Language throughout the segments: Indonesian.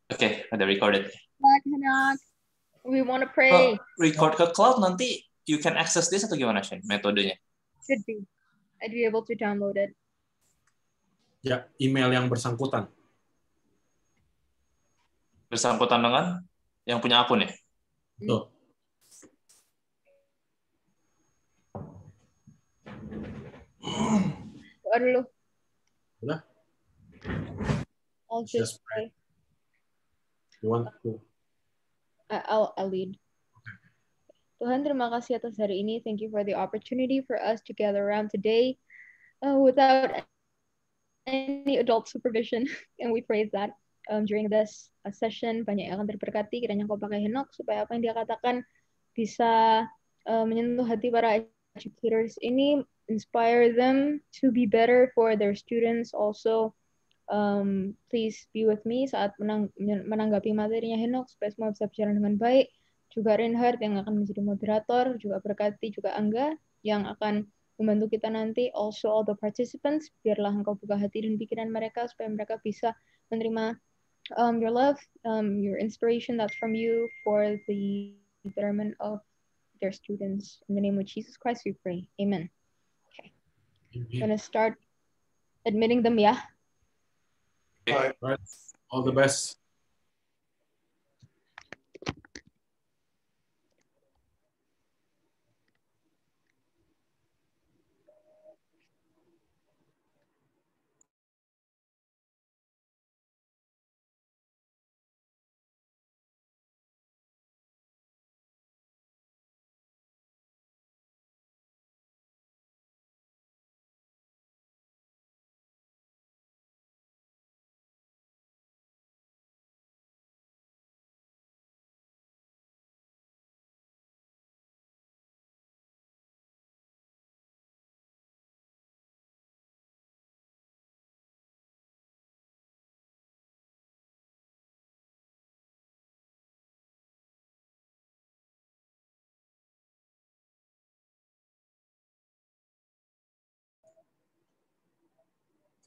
Oke, udah recorded. Hanak, we want to pray. Record ke cloud nanti you can access this atau gimana Shen? Metodenya? Should be. I'd be able to download it. Ya, email yang bersangkutan. Bersangkutan dengan yang punya akun ya? Betul. Doa dulu. Udah? I'll just pray. You want to? I'll lead. Tuhan, terima kasih atas hari ini. Thank you for the opportunity for us to gather around today without any adult supervision. And we pray that during this session, banyak yang akan terberkati. Kiranya Kau pakai Henok supaya apa yang dia katakan bisa menyentuh hati para educators ini, inspire them to be better for their students. Also, please be with me saat menanggapi materinya Henok supaya semua bisa berjalan dengan baik. Juga Reinhard yang akan menjadi moderator, juga berkati juga Angga yang akan membantu kita nanti. Also all the participants, biarlah Engkau buka hati dan pikiran mereka supaya mereka bisa menerima your love, your inspiration that's from you for the betterment of their students. In the name of Jesus Christ we pray. Amen. Okay. I'm gonna start admitting them, ya. All right. All the best.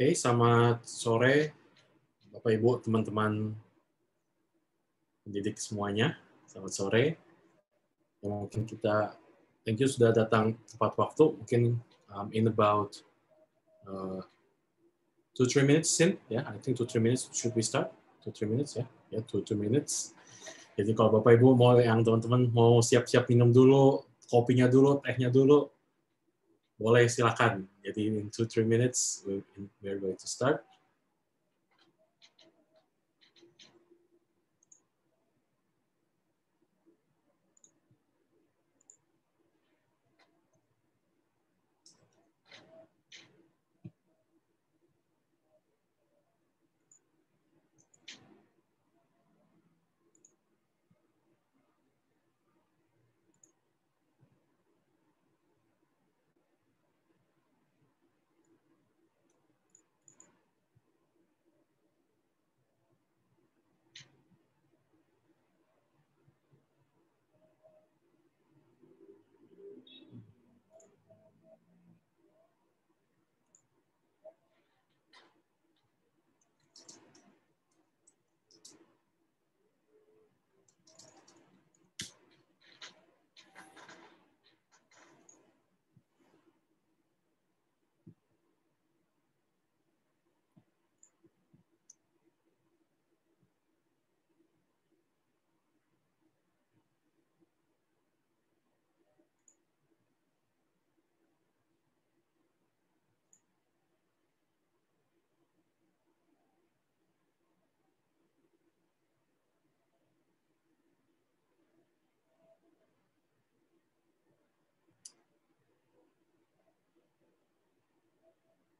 Oke, selamat sore Bapak Ibu, teman-teman pendidik semuanya. Selamat sore. Mungkin kita, thank you sudah datang tepat waktu. Mungkin in about 2-3 minutes in, ya, I think 2-3 minutes should we start? 2-3 minutes ya, 2-3 minutes. Jadi kalau Bapak Ibu mau yang teman-teman mau siap-siap minum dulu, kopinya dulu, tehnya dulu, boleh silakan. Jadi in 2-3 minutes we're going to start.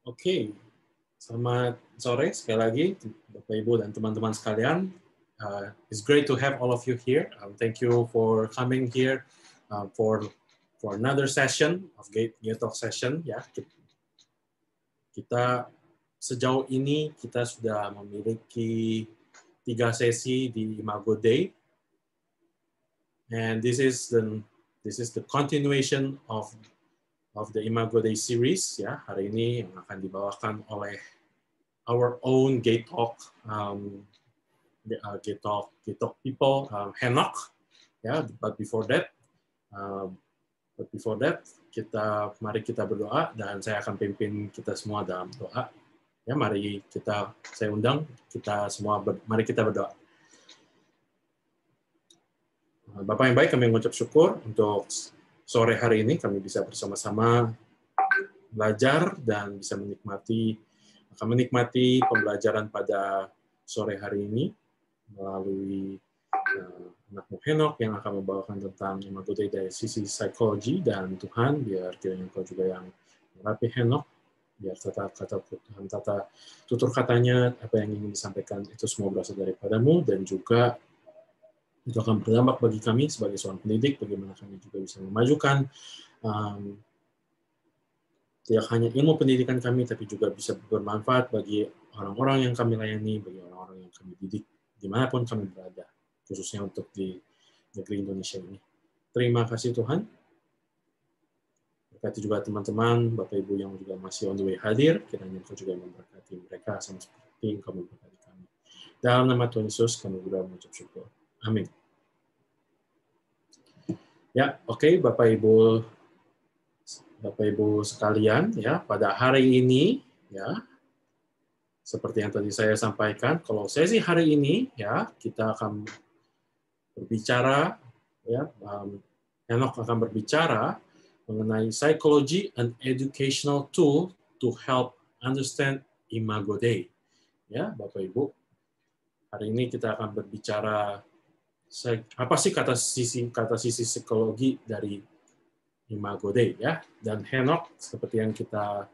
Oke, selamat sore sekali lagi Bapak Ibu dan teman-teman sekalian. It's great to have all of you here. Thank you for coming here for another session of Gate Talk session. Ya, kita sejauh ini kita sudah memiliki 3 sesi di Imago Day, and this is the continuation of the Imago Day series. Ya, hari ini yang akan dibawakan oleh our own Gate Talk Gitok people, Henok, ya. But before that, mari kita berdoa dan saya akan pimpin kita semua dalam doa. Ya, saya undang kita semua, mari kita berdoa. Bapak yang baik, kami mengucap syukur untuk sore hari ini kami bisa bersama-sama belajar dan bisa menikmati pembelajaran pada sore hari ini melalui anakmu Henok yang akan membawakan tentang Imago Dei dari sisi psikologi, dan Tuhan biar kiranya Engkau juga yang merapi Henok, biar tata tutur katanya, apa yang ingin disampaikan itu semua berasal daripadamu, dan juga itu akan berdampak bagi kami sebagai seorang pendidik, bagaimana kami juga bisa memajukan tidak hanya ilmu pendidikan kami, tapi juga bisa bermanfaat bagi orang-orang yang kami layani, bagi orang-orang yang kami didik, dimanapun kami berada, khususnya untuk di negeri Indonesia ini. Terima kasih Tuhan. Berkati juga teman-teman, Bapak Ibu yang juga masih on the way hadir, kiranya Engkau juga memberkati mereka sama seperti Engkau memberkati kami. Dalam nama Tuhan Yesus kami berdoa mengucap syukur. Amin. Ya, oke, Bapak Ibu sekalian, ya, pada hari ini, ya, seperti yang tadi saya sampaikan, kalau sesi hari ini, ya, kita akan berbicara, ya, Henok akan berbicara mengenai psychology and educational tool to help understand Imago Dei. Ya, Bapak Ibu, hari ini kita akan berbicara apa sih kata sisi psikologi dari Imago Dei, ya. Dan Henok seperti yang kita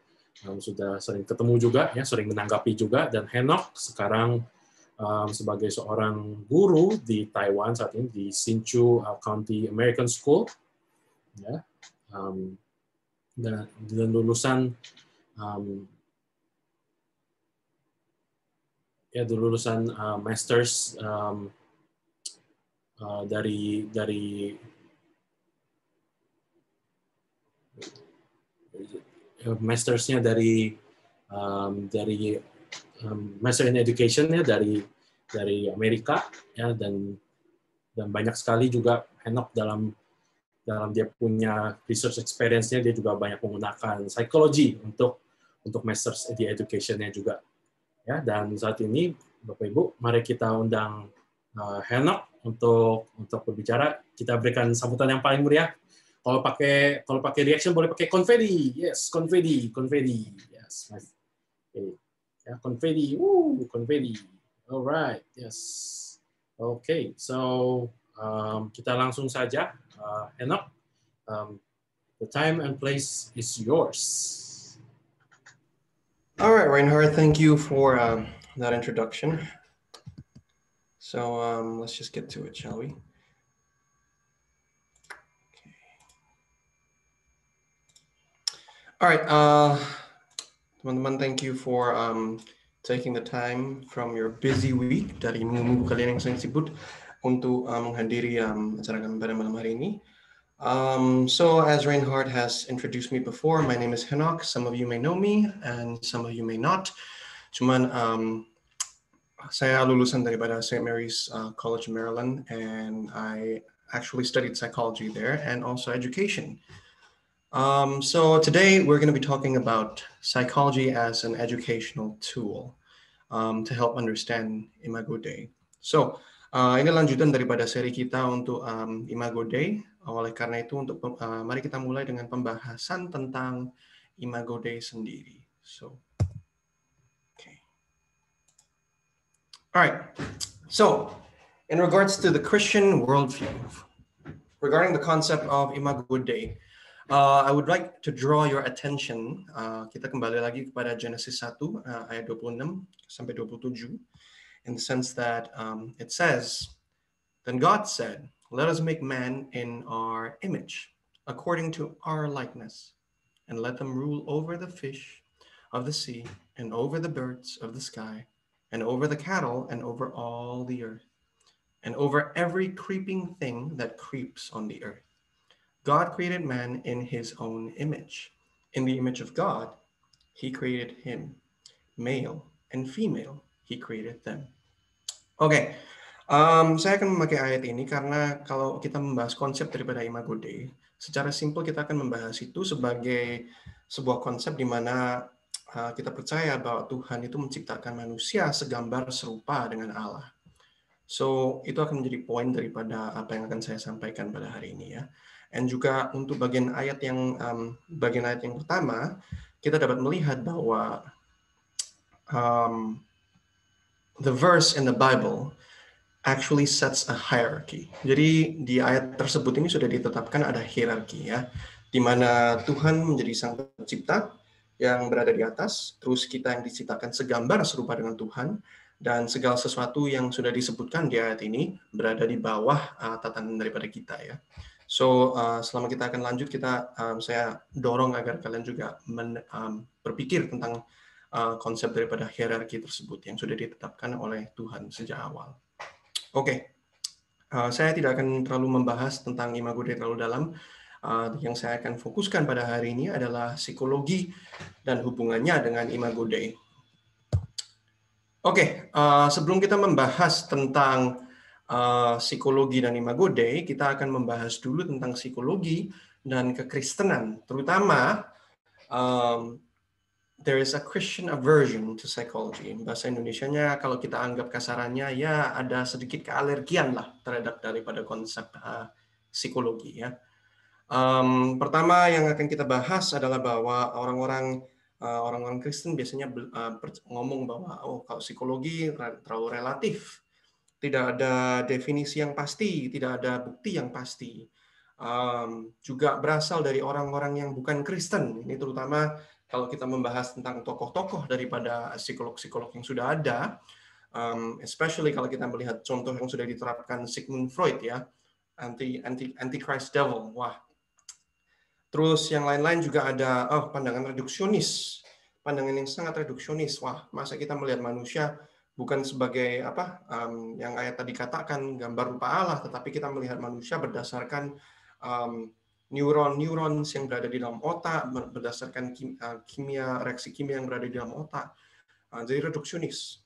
sudah sering ketemu juga, ya, sering menanggapi juga, dan Henok sekarang sebagai seorang guru di Taiwan saat ini di Hsinchu County American School, ya, dan lulusan masters dari mastersnya dari Master in Education-nya dari Amerika, ya, dan banyak sekali juga Henok dalam dia punya research experience-nya, dia juga banyak menggunakan psikologi untuk Masters di Education-nya juga, ya. Dan saat ini Bapak Ibu, mari kita undang Henok untuk berbicara. Kita berikan sambutan yang paling meriah. Kalau pakai reaction boleh pakai konfeti. Yes, konfeti. Yes. Okay. Ya, konfeti. Konfeti. Alright. Yes. Okay. So kita langsung saja. Henok, the time and place is yours. All right, Reinhard, thank you for that introduction. So let's just get to it, shall we? Okay. All right, teman-teman, thank you for taking the time from your busy week dari minggu kalian yang sangat sibuk untuk menghadiri acara kami pada malam hari ini. So as Reinhard has introduced me before, my name is Henok. Some of you may know me and some of you may not. Cuman saya lulusan daripada St. Mary's College in Maryland, and I actually studied psychology there and also education. So today we're going to be talking about psychology as an educational tool to help understand Imago Dei. So ini lanjutan daripada seri kita untuk Imago Dei. Oleh karena itu, mari kita mulai dengan pembahasan tentang Imago Dei sendiri. So, okay. All right. So, in regards to the Christian worldview, regarding the concept of Imago Dei, I would like to draw your attention. Kita kembali lagi kepada Genesis 1 ayat 26 sampai 27, in the sense that it says, "Then God said, let us make man in our image, according to our likeness, and let them rule over the fish of the sea, and over the birds of the sky, and over the cattle, and over all the earth, and over every creeping thing that creeps on the earth. God created man in his own image. In the image of God, he created him. Male and female, he created them." Oke. Saya akan memakai ayat ini karena kalau kita membahas konsep daripada Imago Dei, secara simpel kita akan membahas itu sebagai sebuah konsep di mana kita percaya bahwa Tuhan itu menciptakan manusia segambar serupa dengan Allah. So, itu akan menjadi poin daripada apa yang akan saya sampaikan pada hari ini ya. Dan juga untuk bagian ayat yang pertama, kita dapat melihat bahwa the verse in the Bible actually sets a hierarchy. Jadi di ayat tersebut ini sudah ditetapkan ada hierarki ya, di mana Tuhan menjadi sang pencipta yang berada di atas, terus kita yang diciptakan segambar serupa dengan Tuhan, dan segala sesuatu yang sudah disebutkan di ayat ini berada di bawah tatanan daripada kita ya. So selama kita akan lanjut, saya dorong agar kalian juga berpikir tentang konsep daripada hierarki tersebut yang sudah ditetapkan oleh Tuhan sejak awal. Oke, saya tidak akan terlalu membahas tentang Imago Dei terlalu dalam. Yang saya akan fokuskan pada hari ini adalah psikologi dan hubungannya dengan Imago Dei. Oke, sebelum kita membahas tentang psikologi dan Imago Dei, kita akan membahas dulu tentang psikologi dan kekristenan, terutama there is a Christian aversion to psychology. Bahasa Indonesianya kalau kita anggap kasarannya ya ada sedikit kealergian lah terhadap daripada konsep psikologi ya. Pertama yang akan kita bahas adalah bahwa orang-orang Kristen biasanya ngomong bahwa kalau psikologi terlalu relatif, tidak ada definisi yang pasti, tidak ada bukti yang pasti. Juga berasal dari orang-orang yang bukan Kristen. Ini terutama kalau kita membahas tentang tokoh-tokoh daripada psikolog-psikolog yang sudah ada, especially kalau kita melihat contoh yang sudah diterapkan Sigmund Freud ya, Antichrist Devil, wah. Terus yang lain-lain juga ada pandangan reduksionis, pandangan yang sangat reduksionis. Wah, masa kita melihat manusia bukan sebagai yang ayat tadi katakan gambar rupa Allah, tetapi kita melihat manusia berdasarkan neuron yang berada di dalam otak, berdasarkan reaksi kimia yang berada di dalam otak. Jadi reduksionis.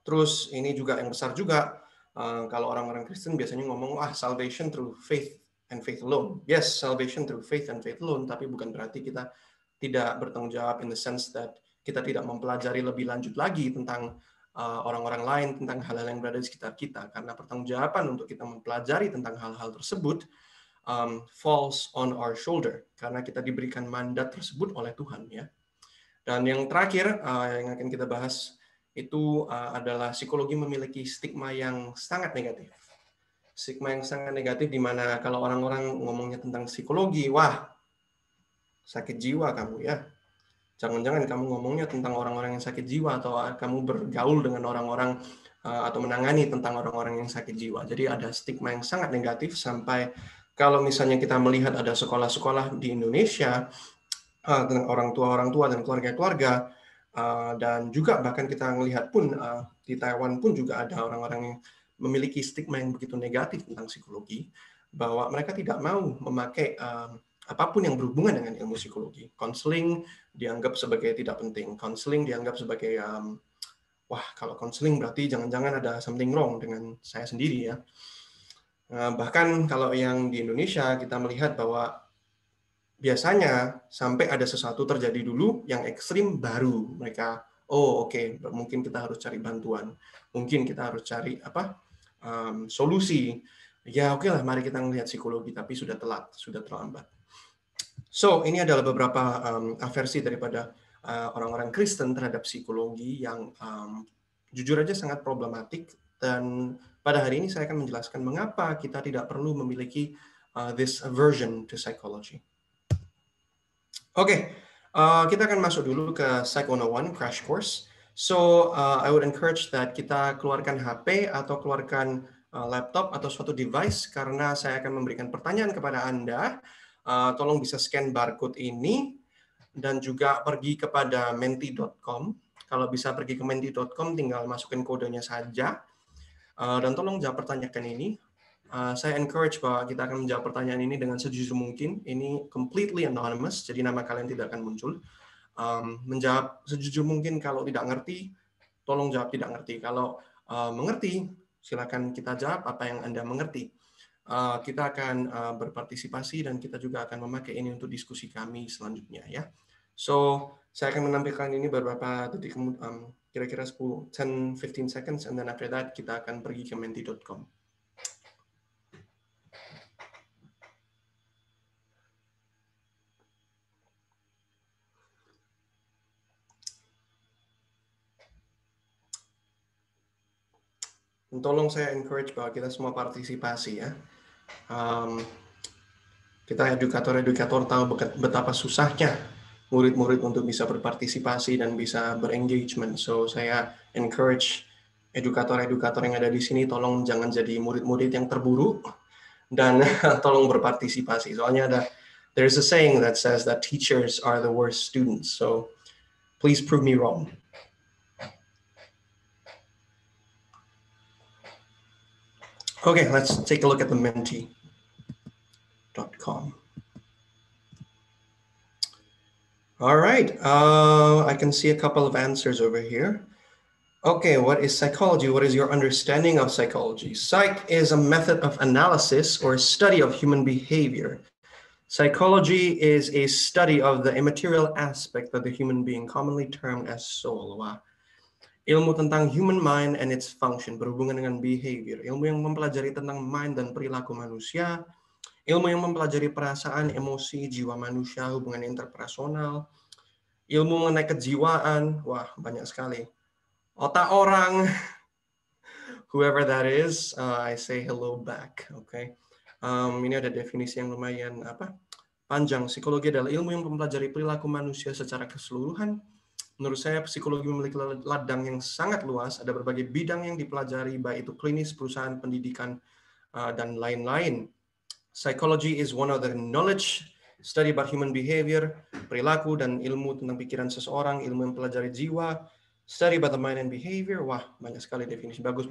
Terus ini juga yang besar juga, kalau orang-orang Kristen biasanya ngomong, salvation through faith and faith alone. Yes, salvation through faith and faith alone, tapi bukan berarti kita tidak bertanggung jawab in the sense that kita tidak mempelajari lebih lanjut lagi tentang orang-orang lain, tentang hal-hal yang berada di sekitar kita. Karena pertanggungjawaban untuk kita mempelajari tentang hal-hal tersebut falls on our shoulder, karena kita diberikan mandat tersebut oleh Tuhan ya. Dan yang terakhir yang akan kita bahas itu adalah psikologi memiliki stigma yang sangat negatif. Stigma yang sangat negatif di mana kalau orang-orang ngomongnya tentang psikologi, wah sakit jiwa kamu ya. Jangan-jangan kamu ngomongnya tentang orang-orang yang sakit jiwa, atau kamu bergaul dengan orang-orang atau menangani tentang orang-orang yang sakit jiwa. Jadi ada stigma yang sangat negatif sampai kalau misalnya kita melihat ada sekolah-sekolah di Indonesia tentang orang tua dan keluarga-keluarga, dan juga bahkan kita melihat pun di Taiwan pun juga ada orang-orang yang memiliki stigma yang begitu negatif tentang psikologi, bahwa mereka tidak mau memakai apapun yang berhubungan dengan ilmu psikologi. Konseling dianggap sebagai tidak penting. Konseling dianggap sebagai wah, kalau konseling berarti jangan-jangan ada something wrong dengan saya sendiri ya. Bahkan kalau yang di Indonesia kita melihat bahwa biasanya sampai ada sesuatu terjadi dulu yang ekstrim baru mereka oke, mungkin kita harus cari bantuan, mungkin kita harus cari solusi. Ya oke lah, mari kita melihat psikologi, tapi sudah telat, sudah terlambat. So ini adalah beberapa aversi daripada orang-orang Kristen terhadap psikologi yang jujur aja sangat problematik. Dan pada hari ini saya akan menjelaskan mengapa kita tidak perlu memiliki this aversion to psychology. Oke, kita akan masuk dulu ke Psych 101 Crash Course. So I would encourage that kita keluarkan HP atau keluarkan laptop atau suatu device, karena saya akan memberikan pertanyaan kepada Anda. Tolong bisa scan barcode ini dan juga pergi kepada menti.com. Kalau bisa pergi ke menti.com, tinggal masukin kodenya saja. Dan tolong jawab pertanyaan ini. Saya encourage bahwa kita akan menjawab pertanyaan ini dengan sejujur mungkin. Ini completely anonymous, jadi nama kalian tidak akan muncul. Menjawab sejujur mungkin. Kalau tidak ngerti, tolong jawab tidak ngerti. Kalau mengerti, silakan kita jawab apa yang Anda mengerti. Kita akan berpartisipasi dan kita juga akan memakai ini untuk diskusi kami selanjutnya ya. So, saya akan menampilkan ini beberapa detik kemudian, kira-kira 10-15 seconds, and then after that kita akan pergi ke menti.com. Tolong saya encourage bahwa kita semua partisipasi ya. Kita edukator-edukator tahu betapa susahnya murid-murid untuk bisa berpartisipasi dan bisa berengagement. So saya encourage edukator-edukator yang ada di sini, tolong jangan jadi murid-murid yang terburu dan tolong berpartisipasi. Soalnya there's a saying that says that teachers are the worst students. So please prove me wrong. Okay, let's take a look at the menti.com. All right, I can see a couple of answers over here. Okay, what is psychology? What is your understanding of psychology? Psych is a method of analysis or study of human behavior. Psychology is a study of the immaterial aspect of the human being, commonly termed as soul. Wah. Ilmu tentang human mind and its function, berhubungan dengan behavior. Ilmu yang mempelajari tentang mind dan perilaku manusia. Ilmu yang mempelajari perasaan, emosi, jiwa manusia, hubungan interpersonal. Ilmu mengenai kejiwaan, wah banyak sekali. Otak orang, whoever that is, I say hello back. Okay. Ini ada definisi yang lumayan panjang. Psikologi adalah ilmu yang mempelajari perilaku manusia secara keseluruhan. Menurut saya, psikologi memiliki ladang yang sangat luas. Ada berbagai bidang yang dipelajari, baik itu klinis, perusahaan, pendidikan, dan lain-lain. Psychology is one of the knowledge, study about human behavior, perilaku dan ilmu tentang pikiran seseorang, ilmu yang mempelajari jiwa, study about the mind and behavior. Wah, banyak sekali definisi. Bagus.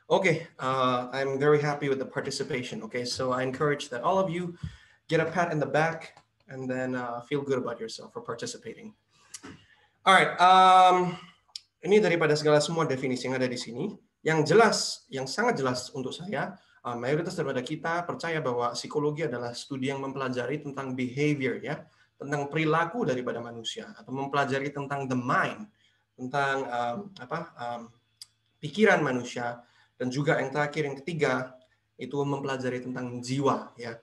Okay, I'm very happy with the participation. Okay, so I encourage that all of you get a pat in the back and then feel good about yourself for participating. Alright, ini daripada segala semua definisi yang ada di sini, yang jelas, yang sangat jelas untuk saya, mayoritas daripada kita percaya bahwa psikologi adalah studi yang mempelajari tentang behavior, ya, tentang perilaku daripada manusia, atau mempelajari tentang the mind, tentang pikiran manusia, dan juga yang terakhir, yang ketiga, itu mempelajari tentang jiwa, ya.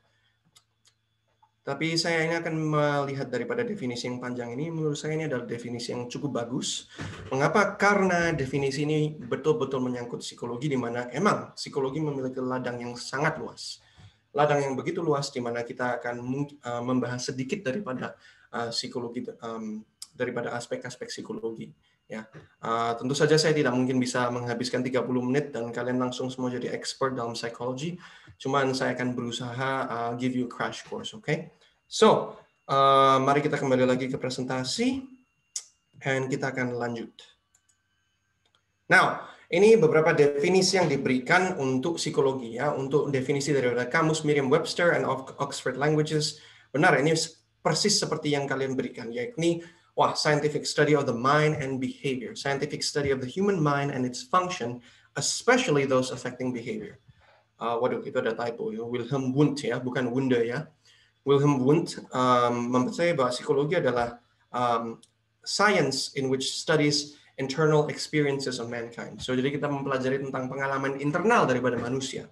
Tapi saya ini akan melihat daripada definisi yang panjang ini, menurut saya ini adalah definisi yang cukup bagus. Mengapa? Karena definisi ini betul-betul menyangkut psikologi, di mana emang psikologi memiliki ladang yang sangat luas. Ladang yang begitu luas, di mana kita akan membahas sedikit daripada psikologi, daripada aspek-aspek psikologi. Ya, tentu saja saya tidak mungkin bisa menghabiskan 30 menit dan kalian langsung semua jadi expert dalam psikologi. Cuman saya akan berusaha give you a crash course, okay? So, mari kita kembali lagi ke presentasi dan kita akan lanjut. Now, ini beberapa definisi yang diberikan untuk psikologi, ya, untuk definisi dari kamus Merriam-Webster and Oxford Languages. Benar, ini persis seperti yang kalian berikan, yakni scientific study of the mind and behavior, scientific study of the human mind and its function, especially those affecting behavior. Waduh, itu ada typo. Wilhelm Wundt, ya, bukan Wunde, ya. Wilhelm Wundt mempercayai bahwa psikologi adalah science in which studies internal experiences of mankind. So, jadi kita mempelajari tentang pengalaman internal daripada manusia.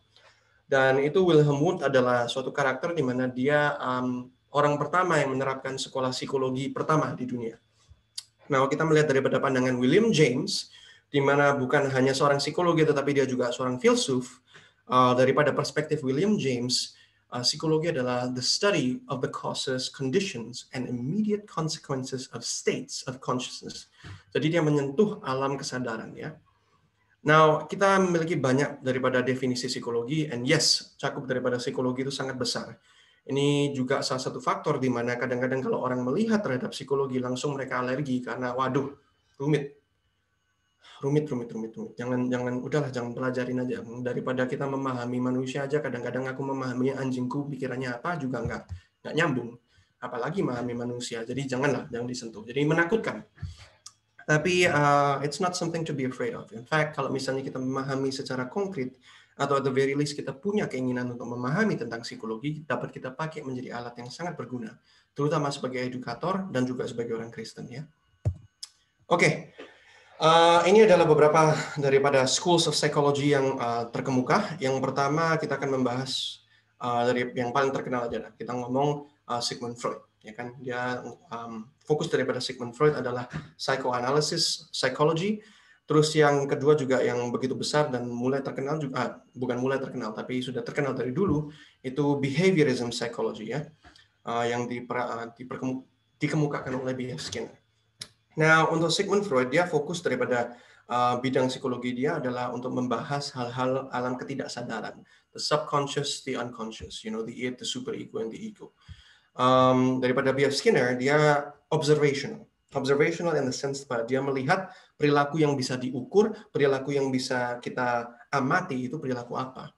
Dan itu Wilhelm Wundt adalah suatu karakter di mana dia orang pertama yang menerapkan sekolah psikologi pertama di dunia. Nah, kita melihat daripada pandangan William James, di mana bukan hanya seorang psikologi, tetapi dia juga seorang filsuf. Daripada perspektif William James, psikologi adalah the study of the causes, conditions, and immediate consequences of states of consciousness. Jadi dia menyentuh alam kesadaran, ya. Now, kita memiliki banyak daripada definisi psikologi, and yes, cakup daripada psikologi itu sangat besar. Ini juga salah satu faktor di mana kadang-kadang kalau orang melihat terhadap psikologi langsung mereka alergi karena waduh, rumit. Jangan pelajarin aja. Daripada kita memahami manusia aja, kadang-kadang aku memahami anjingku pikirannya apa juga nggak nyambung. Apalagi memahami manusia. Jadi jangan disentuh. Jadi menakutkan. Tapi it's not something to be afraid of. In fact, kalau misalnya kita memahami secara konkret, atau at the very least kita punya keinginan untuk memahami tentang psikologi, dapat kita pakai menjadi alat yang sangat berguna, terutama sebagai edukator dan juga sebagai orang Kristen ya. Oke. Ini adalah beberapa daripada schools of psychology yang terkemuka. Yang pertama kita akan membahas dari yang paling terkenal aja. Kita ngomong Sigmund Freud, ya kan? Dia fokus daripada Sigmund Freud adalah psychoanalysis, psychology. Terus yang kedua juga yang begitu besar dan mulai terkenal juga, bukan mulai terkenal tapi sudah terkenal dari dulu, itu behaviorism psychology ya, yang dikemukakan oleh B.F. Skinner. Nah, untuk Sigmund Freud, dia fokus daripada bidang psikologi dia adalah untuk membahas hal-hal alam ketidaksadaran, the subconscious, the unconscious, you know, the id, the superego, and the ego. Daripada B.F. Skinner, dia observational in the sense bahwa dia melihat perilaku yang bisa diukur, perilaku yang bisa kita amati itu perilaku apa.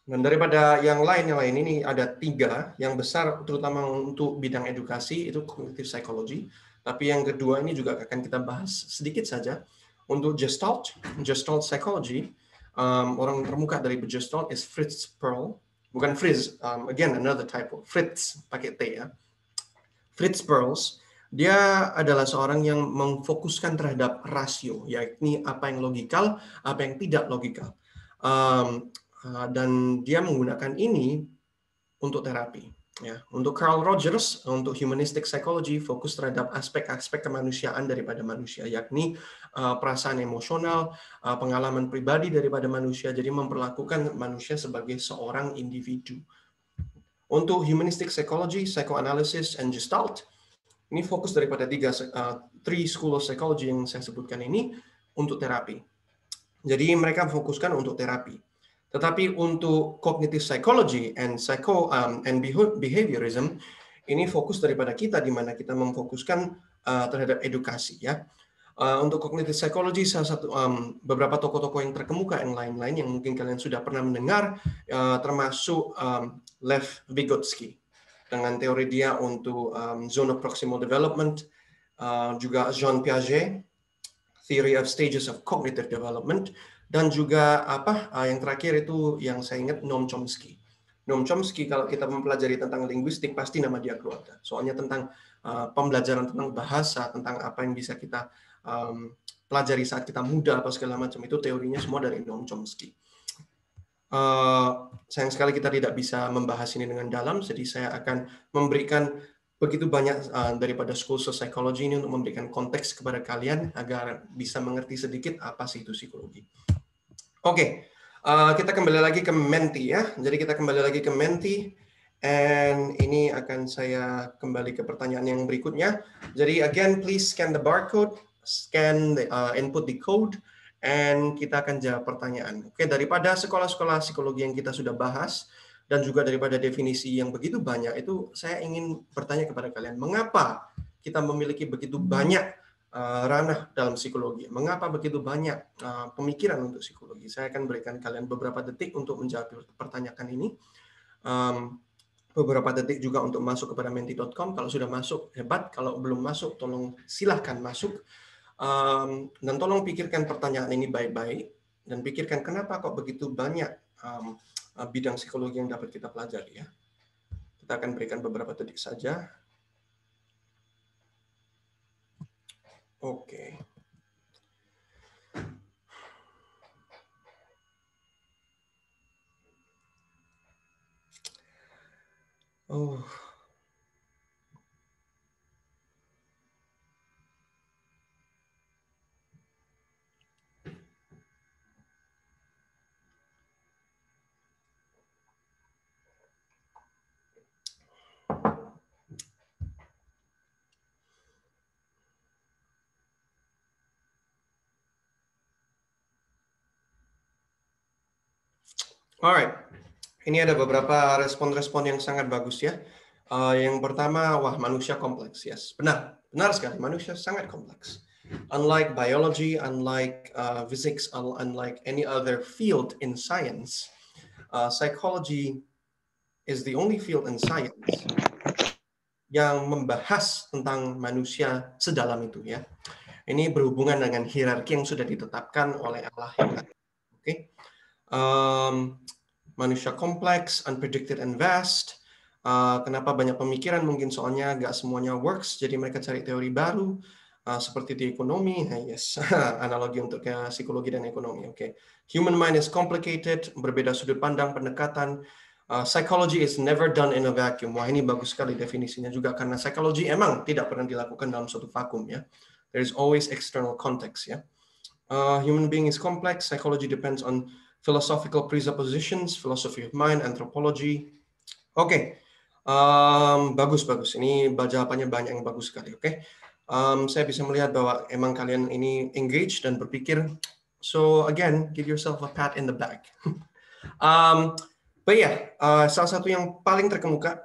Dan daripada yang lain ini ada 3 yang besar, terutama untuk bidang edukasi itu cognitive psychology. Tapi yang kedua ini juga akan kita bahas sedikit saja. Untuk Gestalt psychology, orang termuka dari Gestalt is Fritz Perls. Bukan Fritz, again another typo. Fritz pakai T ya. Fritz Perls, dia adalah seorang yang memfokuskan terhadap rasio, yakni apa yang logikal, apa yang tidak logikal. Dan dia menggunakan ini untuk terapi. Ya, untuk Carl Rogers, untuk humanistic psychology, fokus terhadap aspek-aspek kemanusiaan daripada manusia, yakni perasaan emosional, pengalaman pribadi daripada manusia, jadi memperlakukan manusia sebagai seorang individu. Untuk humanistic psychology, psychoanalysis, and gestalt, ini fokus daripada 3 school of psychology yang saya sebutkan ini untuk terapi. Jadi mereka fokuskan untuk terapi. Tetapi untuk cognitive psychology and behaviorism, ini fokus daripada kita di mana kita memfokuskan terhadap edukasi ya. Untuk cognitive psychology, salah satu beberapa tokoh-tokoh yang terkemuka yang lain-lain yang mungkin kalian sudah pernah mendengar, termasuk Lev Vygotsky dengan teori dia untuk zone of proximal development, juga Jean Piaget, theory of stages of cognitive development. Dan juga yang terakhir itu yang saya ingat Noam Chomsky. Noam Chomsky kalau kita mempelajari tentang linguistik pasti nama dia keluar. Soalnya tentang pembelajaran tentang bahasa, tentang apa yang bisa kita pelajari saat kita muda apa segala macam itu teorinya semua dari Noam Chomsky. Sayang sekali kita tidak bisa membahas ini dengan dalam, jadi saya akan memberikan begitu banyak daripada schools of psychology ini untuk memberikan konteks kepada kalian agar bisa mengerti sedikit apa sih itu psikologi. Oke, kita kembali lagi ke Menti ya. Jadi kita kembali lagi ke Menti, and ini akan saya kembali ke pertanyaan yang berikutnya. Jadi again, please scan the barcode, scan the, input the code, and kita akan jawab pertanyaan. Oke, daripada sekolah-sekolah psikologi yang kita sudah bahas dan juga daripada definisi yang begitu banyak itu, saya ingin bertanya kepada kalian, mengapa kita memiliki begitu banyak ranah dalam psikologi. Mengapa begitu banyak pemikiran untuk psikologi? Saya akan berikan kalian beberapa detik untuk menjawab pertanyaan ini. Beberapa detik juga untuk masuk kepada menti.com. Kalau sudah masuk, hebat. Kalau belum masuk, tolong silahkan masuk. Dan tolong pikirkan pertanyaan ini baik-baik. Dan pikirkan kenapa kok begitu banyak bidang psikologi yang dapat kita pelajari. Ya. Kita akan berikan beberapa detik saja. Oke. Oh. Alright, ini ada beberapa respon-respon yang sangat bagus ya. Yang pertama, wah manusia kompleks, yes, benar sekali, manusia sangat kompleks. Unlike biology, unlike physics, unlike any other field in science, psychology is the only field in science yang membahas tentang manusia sedalam itu ya. Ini berhubungan dengan hierarki yang sudah ditetapkan oleh Allah yang ada. Oke. Manusia kompleks, unpredicted and vast. Kenapa banyak pemikiran? Mungkin soalnya nggak semuanya works, jadi mereka cari teori baru. Seperti di ekonomi, yes, analogi untuk psikologi dan ekonomi. Oke. Human mind is complicated, berbeda sudut pandang, pendekatan. Psychology is never done in a vacuum. Wah, ini bagus sekali definisinya juga, karena psychology emang tidak pernah dilakukan dalam suatu vakum ya. There is always external context ya. Human being is complex. Psychology depends on philosophical presuppositions, philosophy of mind, anthropology. Oke. Bagus. Ini jawabannya banyak yang bagus sekali. Oke. Saya bisa melihat bahwa emang kalian ini engage dan berpikir. So again, give yourself a pat in the back. But yeah, salah satu yang paling terkemuka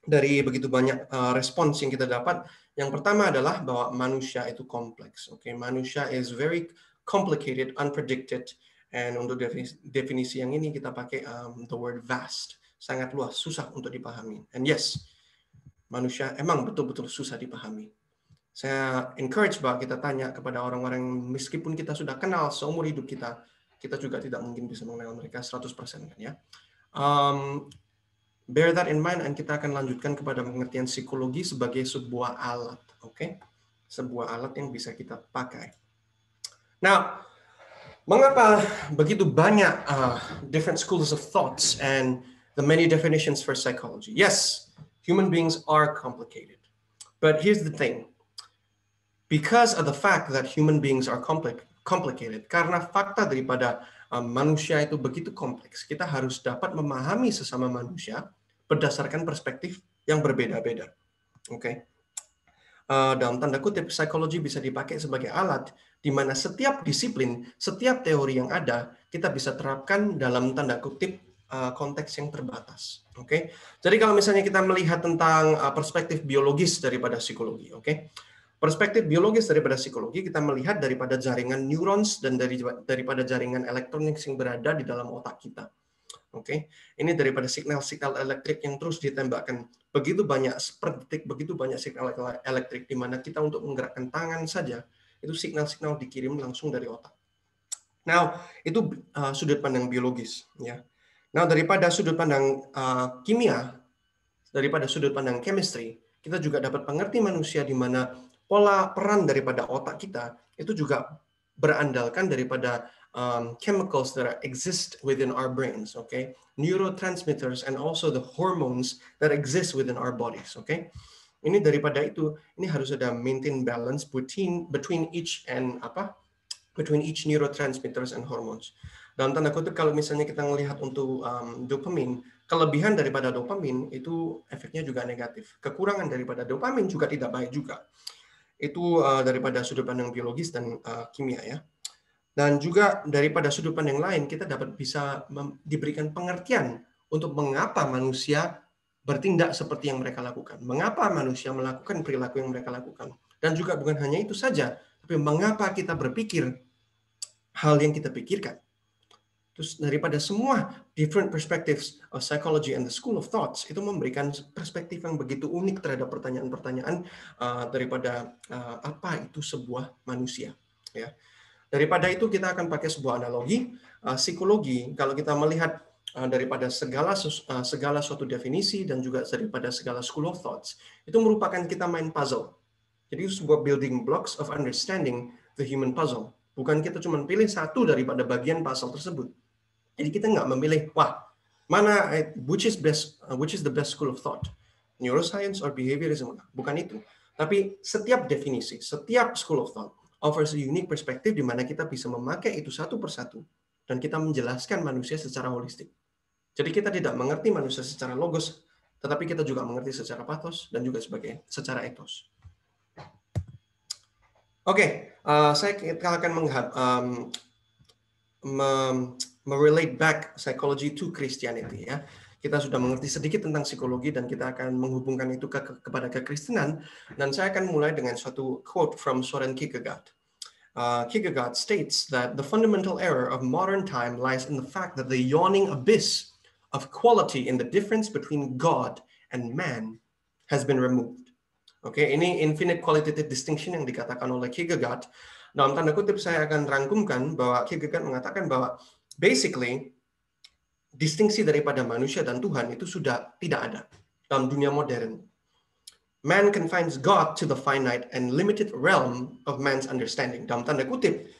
dari begitu banyak respons yang kita dapat, yang pertama adalah bahwa manusia itu kompleks. Oke, manusia is very complicated, unpredicted, and untuk definisi yang ini kita pakai the word vast, sangat luas, susah untuk dipahami. And yes, manusia emang betul-betul susah dipahami. Saya encourage bahwa kita tanya kepada orang-orang meskipun kita sudah kenal seumur hidup kita juga tidak mungkin bisa mengenal mereka 100% kan ya. Bear that in mind, dan kita akan lanjutkan kepada pengertian psikologi sebagai sebuah alat, oke? Sebuah alat yang bisa kita pakai. Nah, mengapa begitu banyak different schools of thoughts and the many definitions for psychology? Yes, human beings are complicated. But here's the thing. Because of the fact that human beings are complicated, karena fakta daripada manusia itu begitu kompleks, kita harus dapat memahami sesama manusia berdasarkan perspektif yang berbeda-beda. Oke. Dalam tanda kutip, psikologi bisa dipakai sebagai alat di mana setiap disiplin, setiap teori yang ada, kita bisa terapkan dalam tanda kutip konteks yang terbatas. Oke. Jadi kalau misalnya kita melihat tentang perspektif biologis daripada psikologi, oke. Perspektif biologis daripada psikologi, kita melihat daripada jaringan neurons dan daripada jaringan elektronik yang berada di dalam otak kita. Oke, ini daripada signal-signal elektrik yang terus ditembakkan. Begitu banyak per detik, begitu banyak signal elektrik di mana kita untuk menggerakkan tangan saja, itu signal-signal dikirim langsung dari otak. Nah, itu sudut pandang biologis. Ya. Nah, daripada sudut pandang kimia, daripada sudut pandang chemistry, kita juga dapat mengerti manusia di mana pola peran daripada otak kita itu juga berandalkan daripada chemicals that exist within our brains, okay? Neurotransmitters and also the hormones that exist within our bodies, okay? Ini daripada itu, ini harus ada maintain balance between each neurotransmitters and hormones. Dalam tanda kutip, kalau misalnya kita melihat untuk dopamin, kelebihan daripada dopamin itu efeknya juga negatif. Kekurangan daripada dopamin juga tidak baik juga. Itu daripada sudut pandang biologis dan kimia ya. Dan juga daripada sudut pandang lain, kita dapat bisa diberikan pengertian untuk mengapa manusia bertindak seperti yang mereka lakukan. Mengapa manusia melakukan perilaku yang mereka lakukan. Dan juga bukan hanya itu saja, tapi mengapa kita berpikir hal yang kita pikirkan. Terus daripada semua different perspectives of psychology and the school of thoughts itu memberikan perspektif yang begitu unik terhadap pertanyaan-pertanyaan daripada apa itu sebuah manusia. Ya. Daripada itu kita akan pakai sebuah analogi psikologi. Kalau kita melihat daripada segala suatu definisi dan juga daripada segala school of thoughts itu merupakan kita main puzzle. Jadi itu sebuah building blocks of understanding the human puzzle. Bukan kita cuma pilih satu daripada bagian puzzle tersebut. Jadi kita nggak memilih, mana which is the best school of thought, neuroscience or behaviorism? Bukan itu. Tapi setiap definisi, setiap school of thought offers a unique perspective di mana kita bisa memakai itu satu persatu dan kita menjelaskan manusia secara holistik. Jadi kita tidak mengerti manusia secara logos, tetapi kita juga mengerti secara pathos dan juga secara ethos. Oke, saya akan relate back psychology to Christianity ya. Kita sudah mengerti sedikit tentang psikologi dan kita akan menghubungkan itu kepada kekristenan dan saya akan mulai dengan suatu quote from Soren Kierkegaard. Kierkegaard states that the fundamental error of modern time lies in the fact that the yawning abyss of quality in the difference between God and man has been removed. Oke, ini infinite qualitative distinction yang dikatakan oleh Kierkegaard. Dalam tanda kutip saya akan rangkumkan bahwa Kierkegaard mengatakan bahwa basically distingsi daripada manusia dan Tuhan itu sudah tidak ada dalam dunia modern. Man confines God to the finite and limited realm of man's understanding. Dalam tanda kutip,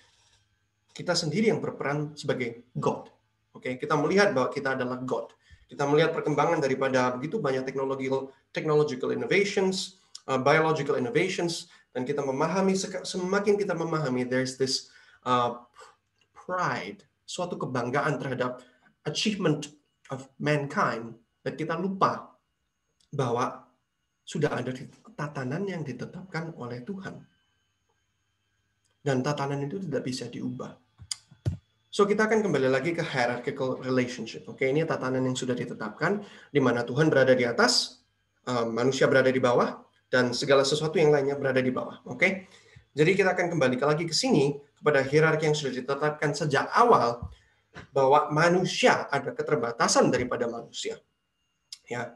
kita sendiri yang berperan sebagai God. Oke, kita melihat bahwa kita adalah God. Kita melihat perkembangan daripada begitu banyak technological innovations, biological innovations, dan kita memahami, semakin kita memahami, there's this pride, suatu kebanggaan terhadap achievement of mankind, dan kita lupa bahwa sudah ada tatanan yang ditetapkan oleh Tuhan. Dan tatanan itu tidak bisa diubah. So kita akan kembali lagi ke hierarchical relationship. Oke, ini tatanan yang sudah ditetapkan, di mana Tuhan berada di atas, manusia berada di bawah, dan segala sesuatu yang lainnya berada di bawah. Oke, jadi kita akan kembali lagi ke sini, kepada hierarki yang sudah ditetapkan sejak awal, bahwa manusia ada keterbatasan daripada manusia. Ya,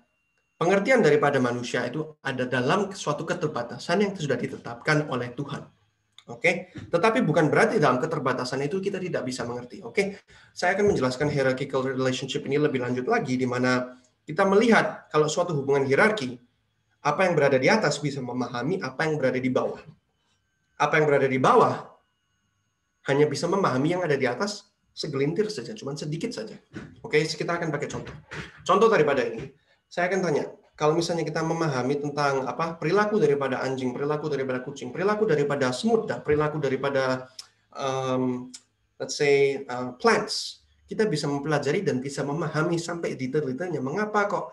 pengertian daripada manusia itu ada dalam suatu keterbatasan yang sudah ditetapkan oleh Tuhan. Oke, tetapi bukan berarti dalam keterbatasan itu kita tidak bisa mengerti. Oke, saya akan menjelaskan hierarchical relationship ini lebih lanjut lagi, di mana kita melihat kalau suatu hubungan hierarki, apa yang berada di atas bisa memahami apa yang berada di bawah. Apa yang berada di bawah hanya bisa memahami yang ada di atas segelintir saja, cuma sedikit saja. Oke, kita akan pakai contoh. Contoh daripada ini, saya akan tanya, kalau misalnya kita memahami tentang perilaku daripada anjing, perilaku daripada kucing, perilaku daripada semut, perilaku daripada let's say plants, kita bisa mempelajari dan bisa memahami sampai detail-detailnya mengapa kok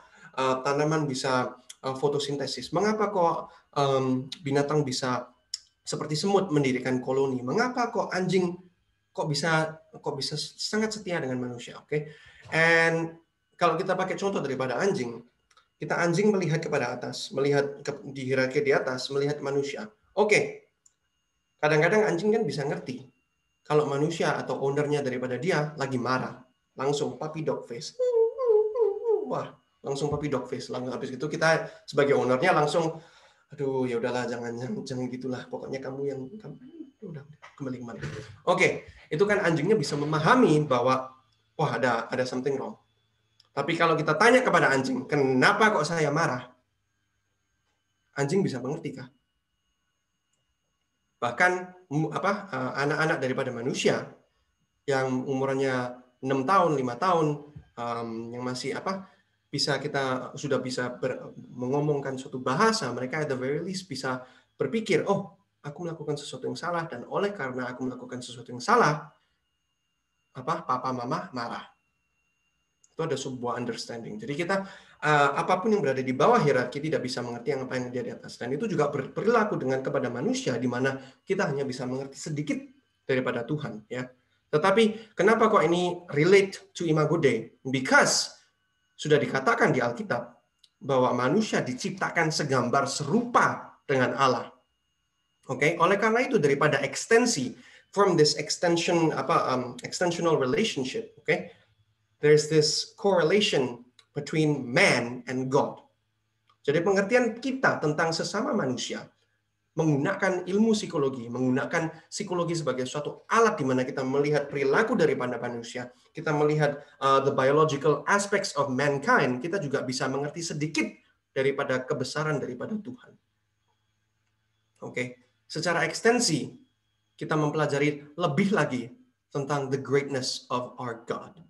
tanaman bisa fotosintesis, mengapa kok binatang bisa seperti semut mendirikan koloni, mengapa kok anjing kok bisa sangat setia dengan manusia. Oke, and kalau kita pakai contoh daripada anjing, anjing melihat kepada atas, melihat di hierarki di atas, melihat manusia. Oke, kadang-kadang anjing kan bisa ngerti kalau manusia atau ownernya daripada dia lagi marah, langsung puppy dog face. Wah, langsung puppy dog face. Langsung habis itu kita sebagai ownernya langsung, aduh ya udahlah, jangan gitulah. Pokoknya kamu udah kembali. Oke, itu kan anjingnya bisa memahami bahwa wah ada something wrong. Tapi kalau kita tanya kepada anjing, kenapa kok saya marah? Anjing bisa mengerti kah? Bahkan anak-anak daripada manusia yang umurannya 6 tahun, 5 tahun, yang masih bisa kita sudah bisa mengomongkan suatu bahasa, mereka at the very least bisa berpikir, oh, aku melakukan sesuatu yang salah, dan oleh karena aku melakukan sesuatu yang salah, papa mama marah. Itu ada sebuah understanding. Jadi kita apapun yang berada di bawah hierarki tidak bisa mengerti apa yang ada di atas. Dan itu juga berlaku kepada manusia, di mana kita hanya bisa mengerti sedikit daripada Tuhan. Ya. Tetapi kenapa kok ini relate to Imago Dei? Because sudah dikatakan di Alkitab bahwa manusia diciptakan segambar serupa dengan Allah. Oke, oleh karena itu daripada ekstensi from this extensional relationship, okay? There's this correlation between man and God. Jadi pengertian kita tentang sesama manusia menggunakan ilmu psikologi, menggunakan psikologi sebagai suatu alat di mana kita melihat perilaku daripada manusia, kita melihat the biological aspects of mankind, kita juga bisa mengerti sedikit daripada kebesaran daripada Tuhan. Oke, secara ekstensi kita mempelajari lebih lagi tentang the greatness of our God.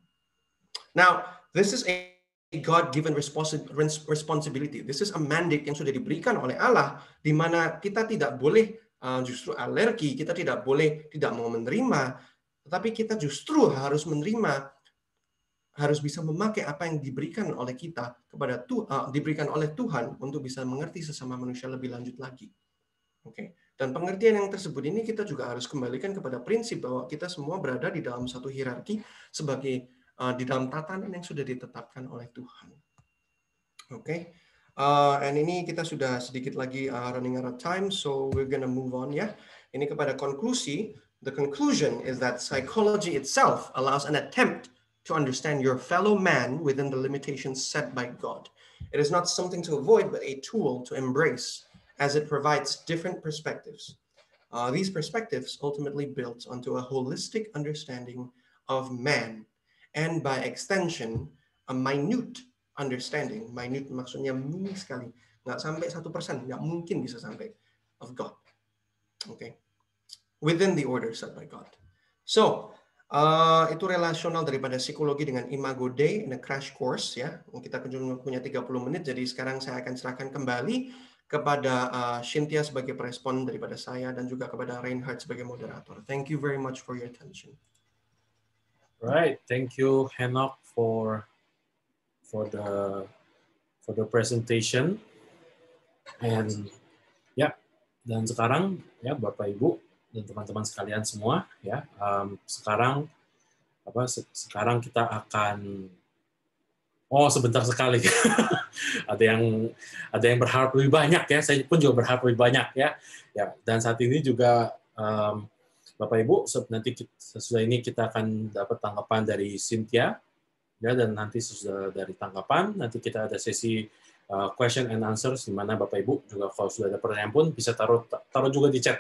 Now, this is a God-given responsibility. This is a mandate yang sudah diberikan oleh Allah, di mana kita tidak boleh justru alergi, kita tidak boleh tidak mau menerima, tetapi kita justru harus menerima, harus bisa memakai apa yang diberikan oleh kita diberikan oleh Tuhan untuk bisa mengerti sesama manusia lebih lanjut lagi. Oke. Dan pengertian yang tersebut ini kita juga harus kembalikan kepada prinsip bahwa kita semua berada di dalam satu hierarki sebagai di dalam tatanan yang sudah ditetapkan oleh Tuhan. Oke, and ini kita sudah sedikit lagi running out of time, so we're gonna move on ya. Ini kepada konklusi. The conclusion is that psychology itself allows an attempt to understand your fellow man within the limitations set by God. It is not something to avoid, but a tool to embrace as it provides different perspectives. These perspectives ultimately build onto a holistic understanding of man, and by extension, a minute understanding. Minute maksudnya mini sekali, nggak sampai 1%, nggak mungkin bisa sampai, of God. Okay, within the order set by God. So, itu relasional daripada psikologi dengan Imago Dei in a crash course ya. Kita cuma punya 30 menit, jadi sekarang saya akan serahkan kembali kepada Cynthia sebagai perespon daripada saya dan juga kepada Reinhard sebagai moderator. Thank you very much for your attention. Right, thank you Henok for the presentation. And ya, dan sekarang ya Bapak Ibu dan teman-teman sekalian semua ya, sekarang kita akan sebentar sekali. ada yang berharap lebih banyak ya, saya pun juga berharap lebih banyak ya. Dan saat ini juga Bapak Ibu, nanti sesudah ini kita akan dapat tanggapan dari Cynthia ya, dan nanti sesudah dari tanggapan nanti kita ada sesi question and answers, di mana Bapak Ibu juga kalau sudah ada pertanyaan pun bisa taruh juga di chat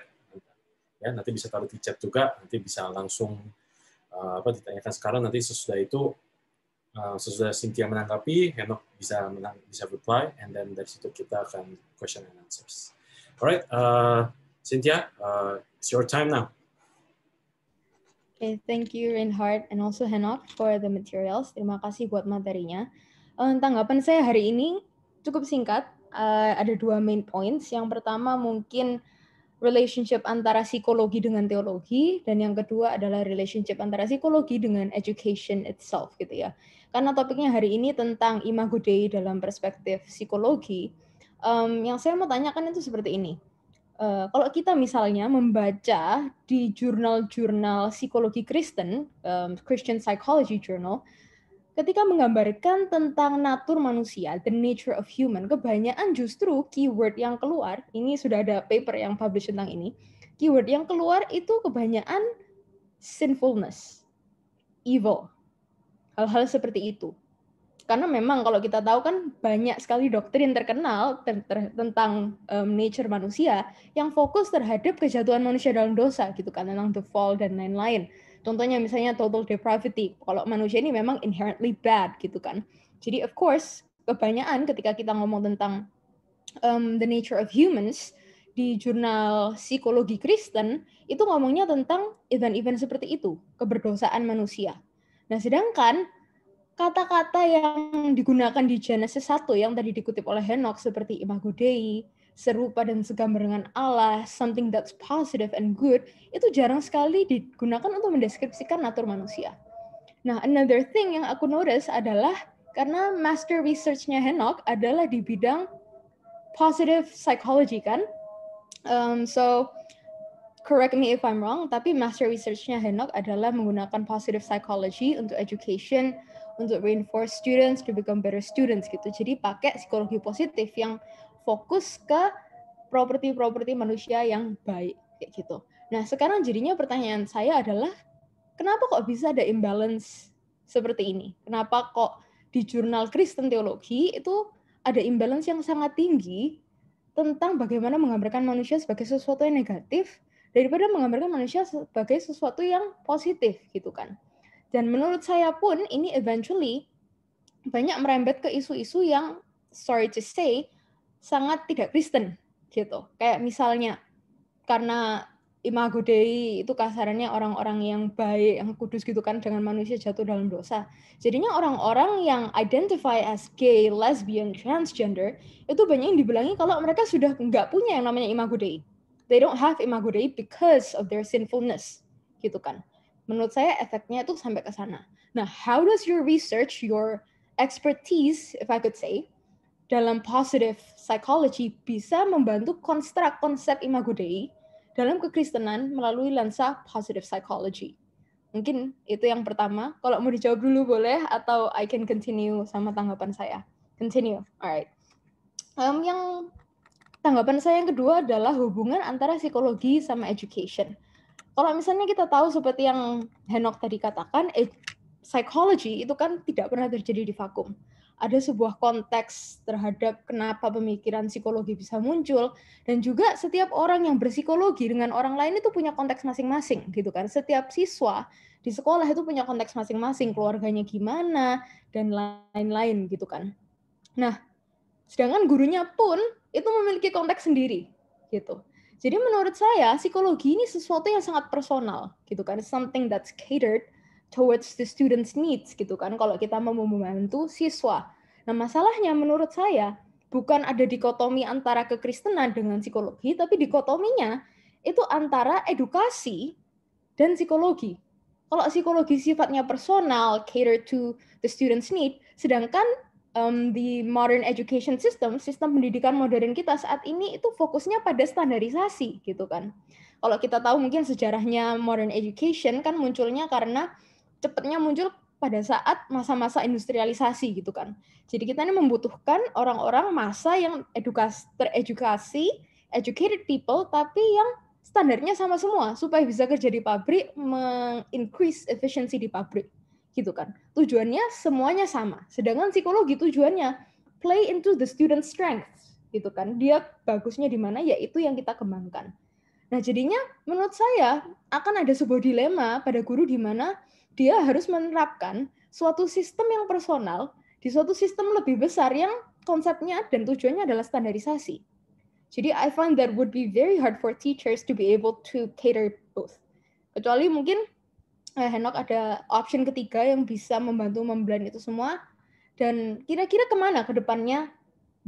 ya, nanti bisa taruh di chat juga, nanti bisa langsung ditanyakan sekarang, nanti sesudah itu sesudah Cynthia menanggapi, Henok bisa reply, and then dari situ kita akan question and answers. Alright, Cynthia, it's your time now. Okay, thank you Reinhard and also Henok for the materials. Terima kasih buat materinya. Tanggapan saya hari ini cukup singkat. Ada 2 main points. Yang pertama mungkin relationship antara psikologi dengan teologi, dan yang kedua adalah relationship antara psikologi dengan education itself gitu ya. Karena topiknya hari ini tentang Imago Dei dalam perspektif psikologi, yang saya mau tanyakan itu seperti ini. Kalau kita misalnya membaca di jurnal-jurnal psikologi Kristen, Christian Psychology Journal, ketika menggambarkan tentang natur manusia, the nature of human, kebanyakan justru keyword yang keluar, ini sudah ada paper yang publish tentang ini, keyword yang keluar itu kebanyakan sinfulness, evil, hal-hal seperti itu. Karena memang kalau kita tahu kan banyak sekali doktrin terkenal tentang nature manusia yang fokus terhadap kejatuhan manusia dalam dosa gitu kan, tentang the fall dan lain-lain. Contohnya misalnya total depravity, kalau manusia ini memang inherently bad gitu kan. Jadi of course kebanyakan ketika kita ngomong tentang the nature of humans di jurnal psikologi Kristen itu ngomongnya tentang event-event seperti itu, keberdosaan manusia. Nah sedangkan kata-kata yang digunakan di Genesis 1 yang tadi dikutip oleh Henok seperti Imago Dei, serupa dan segambar dengan Allah, something that's positive and good, itu jarang sekali digunakan untuk mendeskripsikan natur manusia. Nah, another thing yang aku notice adalah karena master research-nya Henok adalah di bidang positive psychology kan. So correct me if I'm wrong, tapi master research-nya Henok adalah menggunakan positive psychology untuk education, untuk reinforce students to become better students gitu. Jadi pakai psikologi positif yang fokus ke properti-properti manusia yang baik kayak gitu. Nah, sekarang jadinya pertanyaan saya adalah kenapa kok bisa ada imbalance seperti ini? Kenapa kok di jurnal Kristen Teologi itu ada imbalance yang sangat tinggi tentang bagaimana menggambarkan manusia sebagai sesuatu yang negatif daripada menggambarkan manusia sebagai sesuatu yang positif gitu kan. Dan menurut saya pun ini eventually banyak merembet ke isu-isu yang sorry to say sangat tidak Kristen gitu. Kayak misalnya karena Imago Dei itu kasarannya orang-orang yang baik, yang kudus gitu kan, dengan manusia jatuh dalam dosa. Jadinya orang-orang yang identify as gay, lesbian, transgender itu banyak yang dibilangi kalau mereka sudah nggak punya yang namanya Imago Dei. They don't have Imago Dei because of their sinfulness gitu kan. Menurut saya efeknya itu sampai ke sana. Nah, how does your research, your expertise, if I could say, dalam positive psychology bisa membantu konstruk konsep Imago Dei dalam kekristenan melalui lensa positive psychology? Mungkin itu yang pertama. Kalau mau dijawab dulu boleh, atau I can continue sama tanggapan saya. Continue, alright. Yang tanggapan saya yang kedua adalah hubungan antara psikologi sama education. Kalau misalnya kita tahu seperti yang Henok tadi katakan, psychology itu kan tidak pernah terjadi di vakum. ada sebuah konteks terhadap kenapa pemikiran psikologi bisa muncul, dan juga setiap orang yang berpsikologi dengan orang lain itu punya konteks masing-masing gitu kan. Setiap siswa di sekolah itu punya konteks masing-masing, keluarganya gimana dan lain-lain gitu kan. Nah, sedangkan gurunya pun itu memiliki konteks sendiri gitu. Jadi menurut saya psikologi ini sesuatu yang sangat personal gitu kan, something that's catered towards the students' needs gitu kan, kalau kita mau membantu siswa. Nah, masalahnya menurut saya bukan ada dikotomi antara kekristenan dengan psikologi, tapi dikotominya itu antara edukasi dan psikologi. Kalau psikologi sifatnya personal, cater to the students' need, sedangkan di modern education system, sistem pendidikan modern kita saat ini itu fokusnya pada standarisasi gitu kan. Kalau kita tahu mungkin sejarahnya modern education kan munculnya karena cepatnya muncul pada saat masa-masa industrialisasi gitu kan. Jadi kita ini membutuhkan orang-orang masa yang teredukasi, educated people, tapi yang standarnya sama semua supaya bisa kerja di pabrik, meng-increase efficiency di pabrik gitu kan. Tujuannya semuanya sama. Sedangkan psikologi tujuannya play into the student strength gitu kan. Dia bagusnya di mana, yaitu yang kita kembangkan. Nah, jadinya menurut saya akan ada sebuah dilema pada guru di mana dia harus menerapkan suatu sistem yang personal di suatu sistem lebih besar yang konsepnya dan tujuannya adalah standarisasi. Jadi I find that would be very hard for teachers to be able to cater both. Kecuali mungkin Henok ada option ketiga yang bisa membantu memblend itu semua. Dan kira-kira kemana ke depannya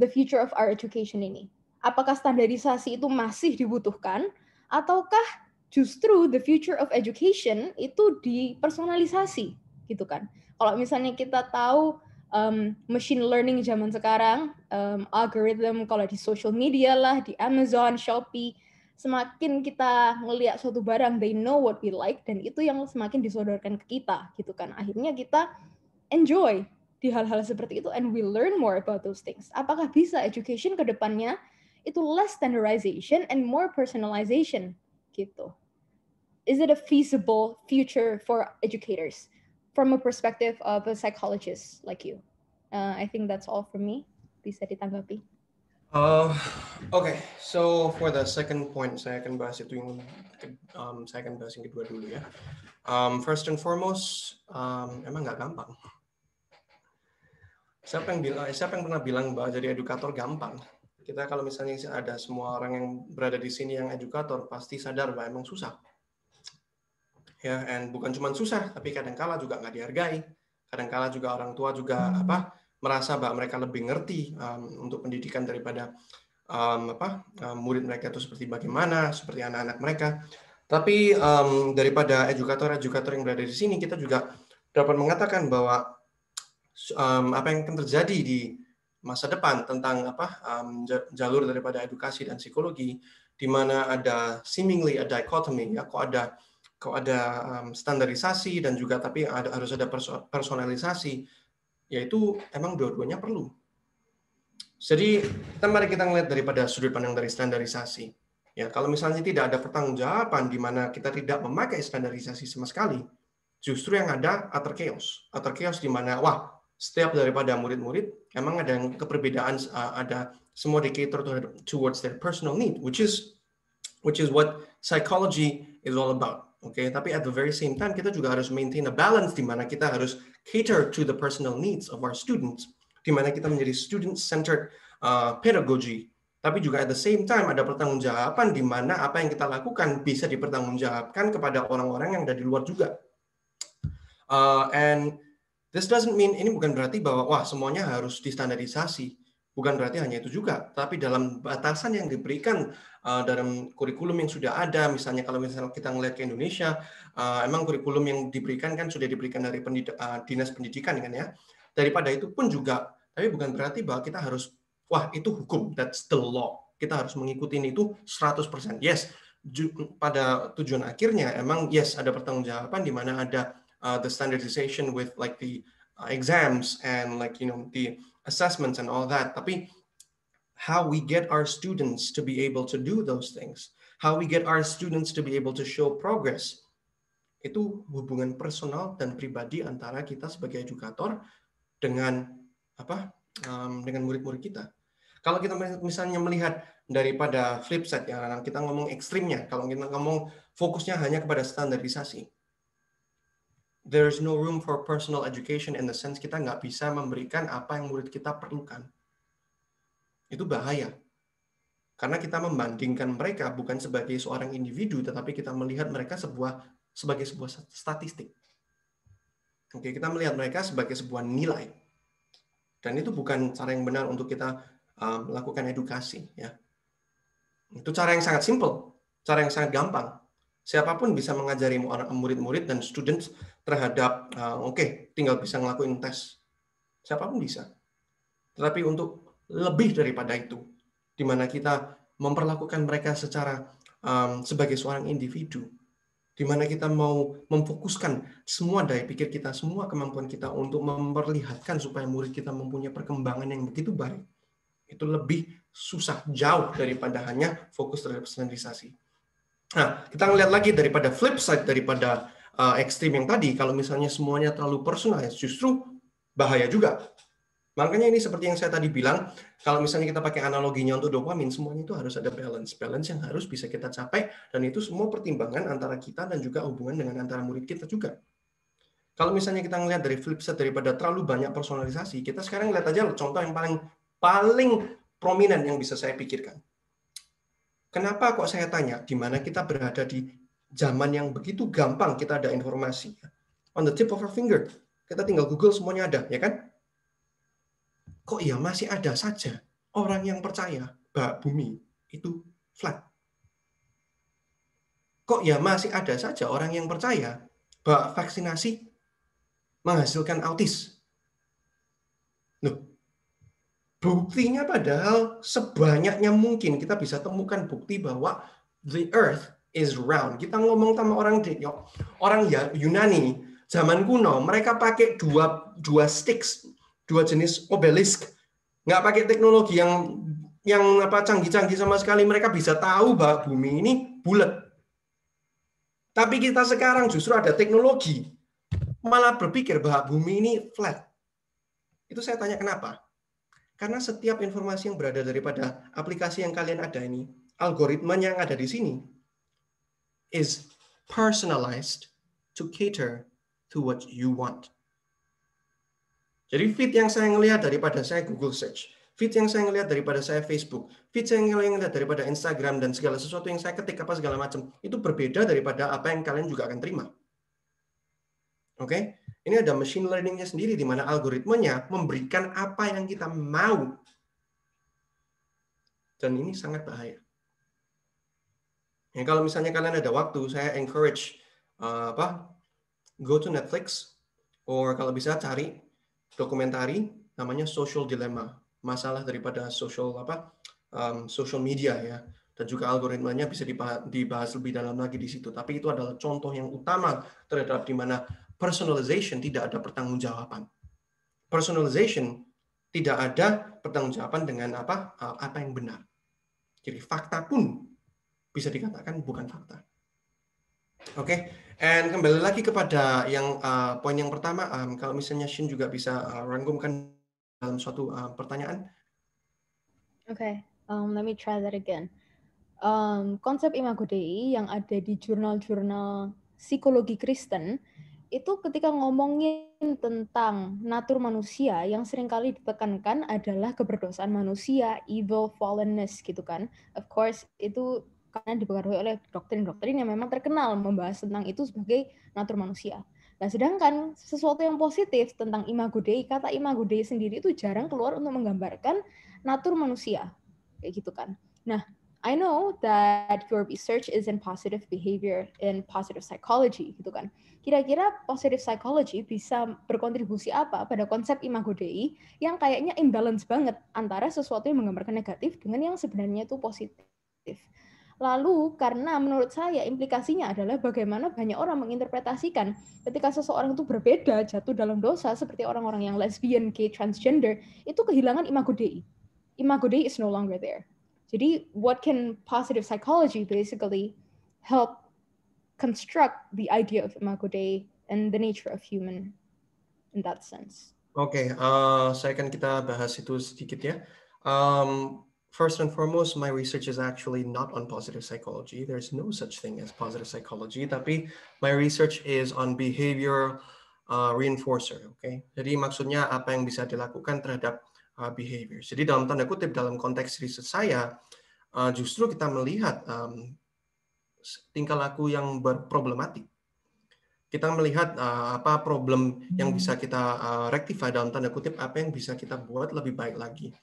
the future of our education ini? Apakah standarisasi itu masih dibutuhkan? Ataukah justru the future of education itu dipersonalisasi gitu kan? Kalau misalnya kita tahu machine learning zaman sekarang, algorithm kalau di social media lah, di Amazon, Shopee, semakin kita ngelihat suatu barang, they know what we like, dan itu yang semakin disodorkan ke kita gitu kan. Akhirnya kita enjoy di hal-hal seperti itu and we learn more about those things. Apakah bisa education ke depannya itu less standardization and more personalization gitu? Is it a feasible future for educators from a perspective of a psychologist like you? I think that's all from me. Bisa ditanggapi. Okay, so for the second point, saya akan bahas itu yang saya akan bahas yang kedua dulu ya. First and foremost, emang nggak gampang. Siapa yang pernah bilang bahwa jadi edukator gampang? Kita kalau misalnya ada semua orang yang berada di sini yang edukator pasti sadar bahwa emang susah. Ya, and bukan cuma susah, tapi kadang-kala juga nggak dihargai. Kadang-kala juga orang tua juga merasa bahwa mereka lebih ngerti untuk pendidikan daripada murid mereka itu seperti bagaimana, seperti anak-anak mereka. Tapi daripada edukator-edukator yang berada di sini, kita juga dapat mengatakan bahwa apa yang akan terjadi di masa depan tentang jalur daripada edukasi dan psikologi, di mana ada seemingly a dichotomy, ya, kok ada standarisasi dan juga tapi harus ada personalisasi, yaitu emang dua-duanya perlu. Jadi mari kita melihat daripada sudut pandang dari standarisasi. Ya, kalau misalnya tidak ada pertanggungjawaban di mana kita tidak memakai standarisasi sama sekali, justru yang ada utter chaos. Utter chaos di mana setiap daripada murid-murid emang ada yang keperbedaan, ada semua cater towards their personal need, which is what psychology is all about. Okay, tapi at the very same time kita juga harus maintain a balance di mana kita harus cater to the personal needs of our students, di mana kita menjadi student-centered pedagogy, tapi juga at the same time ada pertanggungjawaban di mana apa yang kita lakukan bisa dipertanggungjawabkan kepada orang-orang yang ada di luar juga. And this doesn't mean, ini bukan berarti bahwa semuanya harus distandarisasi. Bukan berarti hanya itu juga, tapi dalam batasan yang diberikan dalam kurikulum yang sudah ada, misalnya kalau misalnya kita ngelihat ke Indonesia, emang kurikulum yang diberikan kan sudah diberikan dari Dinas Pendidikan kan ya. Daripada itu pun juga, tapi bukan berarti bahwa kita harus, itu hukum, that's the law. Kita harus mengikuti itu 100%. Yes, pada tujuan akhirnya emang yes ada pertanggungjawaban di mana ada the standardization with like the exams and like the assessments and all that. Tapi how we get our students to be able to do those things, how we get our students to be able to show progress, itu hubungan personal dan pribadi antara kita sebagai edukator dengan dengan murid-murid kita. Kalau kita misalnya melihat daripada flip side ya, kita ngomong ekstrimnya, kalau kita ngomong fokusnya hanya kepada standarisasi, there is no room for personal education in the sense kita nggak bisa memberikan apa yang murid kita perlukan. Itu bahaya. Karena kita membandingkan mereka bukan sebagai seorang individu, tetapi kita melihat mereka sebagai sebuah statistik. Oke, kita melihat mereka sebagai sebuah nilai. Dan itu bukan cara yang benar untuk kita melakukan edukasi. Ya. Itu cara yang sangat simple, cara yang sangat gampang. Siapapun bisa mengajari murid-murid dan students terhadap, tinggal bisa ngelakuin tes. Siapapun bisa. Tetapi untuk lebih daripada itu, di mana kita memperlakukan mereka secara sebagai seorang individu, di mana kita mau memfokuskan semua daya pikir kita, semua kemampuan kita untuk memperlihatkan supaya murid kita mempunyai perkembangan yang begitu baik. Itu lebih susah, jauh daripada hanya fokus terhadap standarisasi. Nah, kita ngelihat lagi daripada flip side daripada ekstrim yang tadi, kalau misalnya semuanya terlalu personal, justru bahaya juga. Makanya ini seperti yang saya tadi bilang, kalau misalnya kita pakai analoginya untuk dopamin, semuanya itu harus ada balance. Balance yang harus bisa kita capai, dan itu semua pertimbangan antara kita dan juga hubungan dengan antara murid kita juga. Kalau misalnya kita ngelihat dari flip side daripada terlalu banyak personalisasi, kita sekarang lihat aja contoh yang paling prominent yang bisa saya pikirkan. Kenapa kok saya tanya, di mana kita berada di zaman yang begitu gampang kita ada informasi. On the tip of our finger. Kita tinggal Google, semuanya ada, ya kan? Kok ya masih ada saja orang yang percaya bahwa bumi itu flat? Kok ya masih ada saja orang yang percaya bahwa vaksinasi menghasilkan autis? Loh, buktinya padahal sebanyaknya mungkin kita bisa temukan bukti bahwa the earth is round. Kita ngomong sama orang Yunani zaman kuno, mereka pakai dua sticks, dua jenis obelisk, nggak pakai teknologi yang canggih-canggih sama sekali. Mereka bisa tahu bahwa bumi ini bulat. Tapi kita sekarang justru ada teknologi malah berpikir bahwa bumi ini flat. Itu saya tanya kenapa? Karena setiap informasi yang berada daripada aplikasi yang kalian ada ini, algoritmanya yang ada di sini is personalized to cater to what you want. Jadi feed yang saya ngelihat daripada saya Google search, feed yang saya ngelihat daripada saya Facebook, feed yang saya ngelihat daripada Instagram dan segala sesuatu yang saya ketik apa segala macam, itu berbeda daripada apa yang kalian juga akan terima. Oke? Ini ada machine learning-nya sendiri di mana algoritmanya memberikan apa yang kita mau. Dan ini sangat bahaya. Ya, kalau misalnya kalian ada waktu, saya encourage go to Netflix, or kalau bisa cari dokumentari namanya Social Dilemma, masalah daripada social media ya, dan juga algoritmanya bisa dibahas lebih dalam lagi di situ. Tapi itu adalah contoh yang utama terhadap di mana personalization tidak ada pertanggungjawaban. Personalization tidak ada pertanggungjawaban dengan apa yang benar. Jadi fakta pun bisa dikatakan bukan fakta. Oke, and kembali lagi kepada yang poin yang pertama, kalau misalnya Shin juga bisa rangkumkan dalam suatu pertanyaan. Okay, let me try that again. Konsep Imago Dei yang ada di jurnal-jurnal psikologi Kristen itu ketika ngomongin tentang natur manusia yang seringkali ditekankan adalah keberdosaan manusia, evil, fallenness gitu kan. Of course itu karena dipengaruhi oleh doktrin-doktrin yang memang terkenal membahas tentang itu sebagai natur manusia. Nah, sedangkan sesuatu yang positif tentang Imago Dei, kata Imago Dei sendiri itu jarang keluar untuk menggambarkan natur manusia. Kayak gitu kan. Nah, I know that your research is in positive behavior, in positive psychology, gitu kan. Kira-kira positive psychology bisa berkontribusi apa pada konsep Imago Dei yang kayaknya imbalance banget antara sesuatu yang menggambarkan negatif dengan yang sebenarnya itu positif. Lalu, karena menurut saya implikasinya adalah bagaimana banyak orang menginterpretasikan ketika seseorang itu berbeda, jatuh dalam dosa, seperti orang-orang yang lesbian, gay, transgender, itu kehilangan Imago Dei. Imago Dei is no longer there. Jadi, what can positive psychology basically help construct the idea of Imago Dei and the nature of human in that sense? Oke, saya akan kita bahas itu sedikit ya. First and foremost, my research is actually not on positive psychology. There's no such thing as positive psychology, tapi my research is on behavior reinforcer. Oke, jadi maksudnya apa yang bisa dilakukan terhadap behavior. Jadi dalam tanda kutip dalam konteks riset saya, justru kita melihat tingkah laku yang berproblematik. Kita melihat apa problem yang bisa kita rectify dalam tanda kutip, apa yang bisa kita buat lebih baik lagi.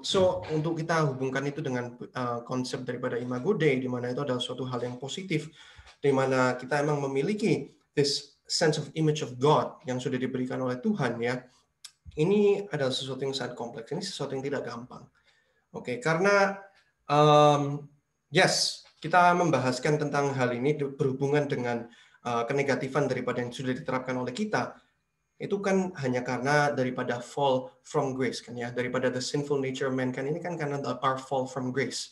So untuk kita hubungkan itu dengan konsep daripada Imago Dei, di mana itu adalah suatu hal yang positif, di mana kita emang memiliki this sense of image of God yang sudah diberikan oleh Tuhan ya. Ini adalah sesuatu yang sangat kompleks. Ini sesuatu yang tidak gampang. Oke, karena yes, kita membahaskan tentang hal ini berhubungan dengan kenegatifan daripada yang sudah diterapkan oleh kita, itu kan hanya karena daripada fall from grace kan ya, daripada the sinful nature of mankind ini kan karena our fall from grace,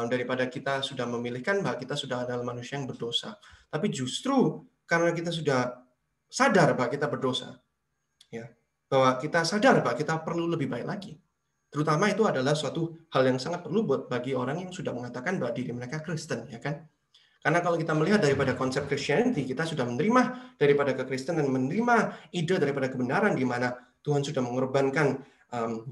daripada kita sudah memilihkan bahwa kita sudah adalah manusia yang berdosa, tapi justru karena kita sudah sadar bahwa kita berdosa, ya, bahwa kita sadar bahwa kita perlu lebih baik lagi, terutama itu adalah suatu hal yang sangat perlu buat bagi orang yang sudah mengatakan bahwa diri mereka Kristen, ya kan? Karena kalau kita melihat daripada konsep Christianity, kita sudah menerima daripada kekristenan, menerima ide daripada kebenaran di mana Tuhan sudah mengorbankan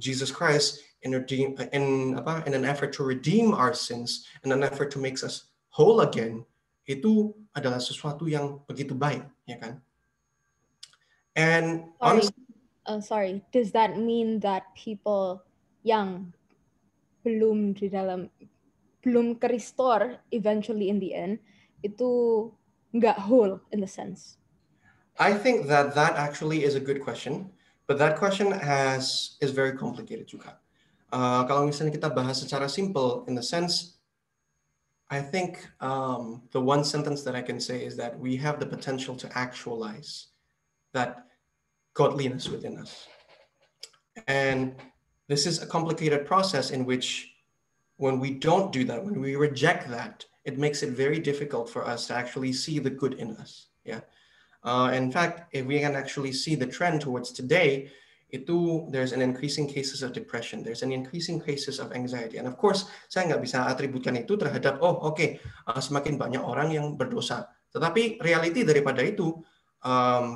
Jesus Christ in an effort to redeem our sins, in an effort to make us whole again. Itu adalah sesuatu yang begitu baik, ya kan? And sorry, does that mean that people yang belum ke-restore eventually in the end itu nggak whole in the sense? I think that actually is a good question, but that question is very complicated juga. Kalau misalnya kita bahas secara simple, in the sense, I think the one sentence that I can say is that we have the potential to actualize that godliness within us. And this is a complicated process in which when we don't do that, when we reject that, it makes it very difficult for us to actually see the good in us. Yeah. In fact, if we can actually see the trend towards today, there's an increasing cases of depression, there's an increasing cases of anxiety, and of course, saya nggak bisa atributkan itu terhadap semakin banyak orang yang berdosa. Tetapi reality daripada itu,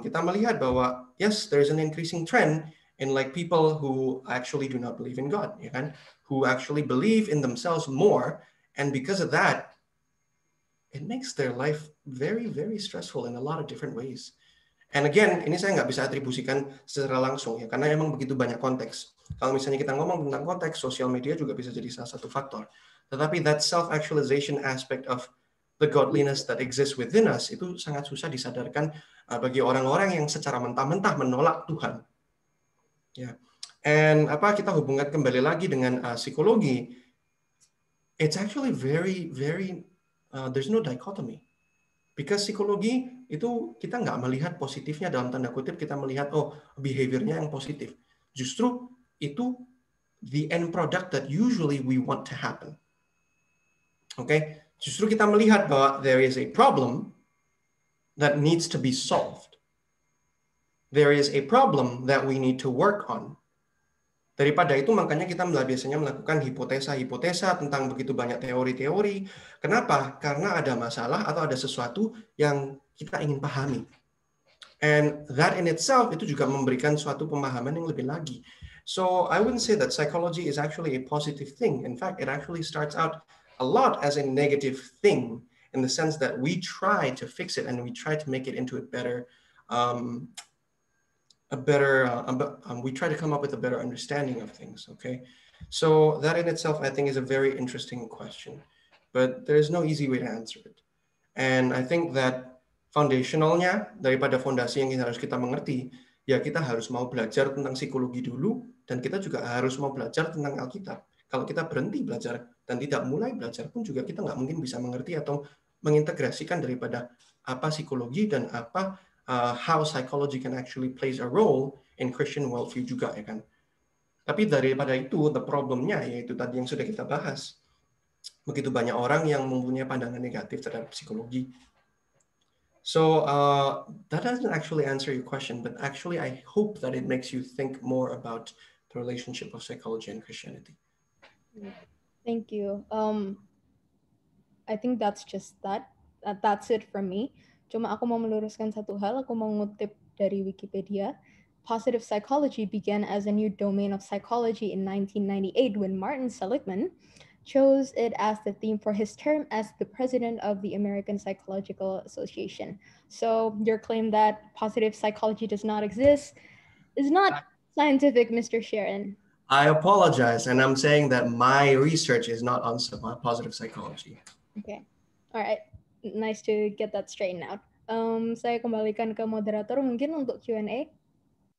kita melihat bahwa yes, there's an increasing trend in like people who actually do not believe in God, ya kan? Who actually believe in themselves more, and because of that, it makes their life very, very stressful in a lot of different ways. And again, ini saya nggak bisa atribusikan secara langsung ya, karena emang begitu banyak konteks. Kalau misalnya kita ngomong tentang konteks, sosial media juga bisa jadi salah satu faktor. Tetapi that self-actualization aspect of the godliness that exists within us itu sangat susah disadarkan bagi orang-orang yang secara mentah-mentah menolak Tuhan. Ya. And kita hubungkan kembali lagi dengan psikologi. It's actually very, very there's no dichotomy. Because psikologi itu kita nggak melihat positifnya dalam tanda kutip, kita melihat behaviornya yang positif. Justru itu the end product that usually we want to happen. Okay? Justru kita melihat bahwa there is a problem that needs to be solved. There is a problem that we need to work on. Daripada itu makanya kita biasanya melakukan hipotesa tentang begitu banyak teori-teori. Kenapa? Karena ada masalah atau ada sesuatu yang kita ingin pahami. And that in itself itu juga memberikan suatu pemahaman yang lebih lagi. So I wouldn't say that psychology is actually a positive thing. In fact, it actually starts out a lot as a negative thing in the sense that we try to fix it and we try to make it into a better we try to come up with a better understanding of things, okay? So that in itself, I think, is a very interesting question, but there's no easy way to answer it. And I think that foundationalnya, daripada fondasi yang harus kita mengerti, ya kita harus mau belajar tentang psikologi dulu, dan kita juga harus mau belajar tentang Alkitab. Kalau kita berhenti belajar dan tidak mulai belajar pun juga kita nggak mungkin bisa mengerti atau mengintegrasikan daripada apa psikologi dan apa how psychology can actually plays a role in Christian worldview juga, ya kan. Tapi daripada itu, the problemnya yaitu tadi yang sudah kita bahas. Begitu banyak orang yang mempunyai pandangan negatif terhadap psikologi. So that doesn't actually answer your question, but actually I hope that it makes you think more about the relationship of psychology and Christianity. Thank you. I think that's just that. That's it from me. Cuma aku mau meluruskan satu hal. Aku mau ngutip dari Wikipedia. Positive psychology began as a new domain of psychology in 1998 when Martin Seligman chose it as the theme for his term as the president of the American Psychological Association. So your claim that positive psychology does not exist is not scientific, Mr. Sharon. I apologize, and I'm saying that my research is not on positive psychology. Okay. All right. Nice to get that straightened out. Saya kembalikan ke moderator mungkin untuk Q&A.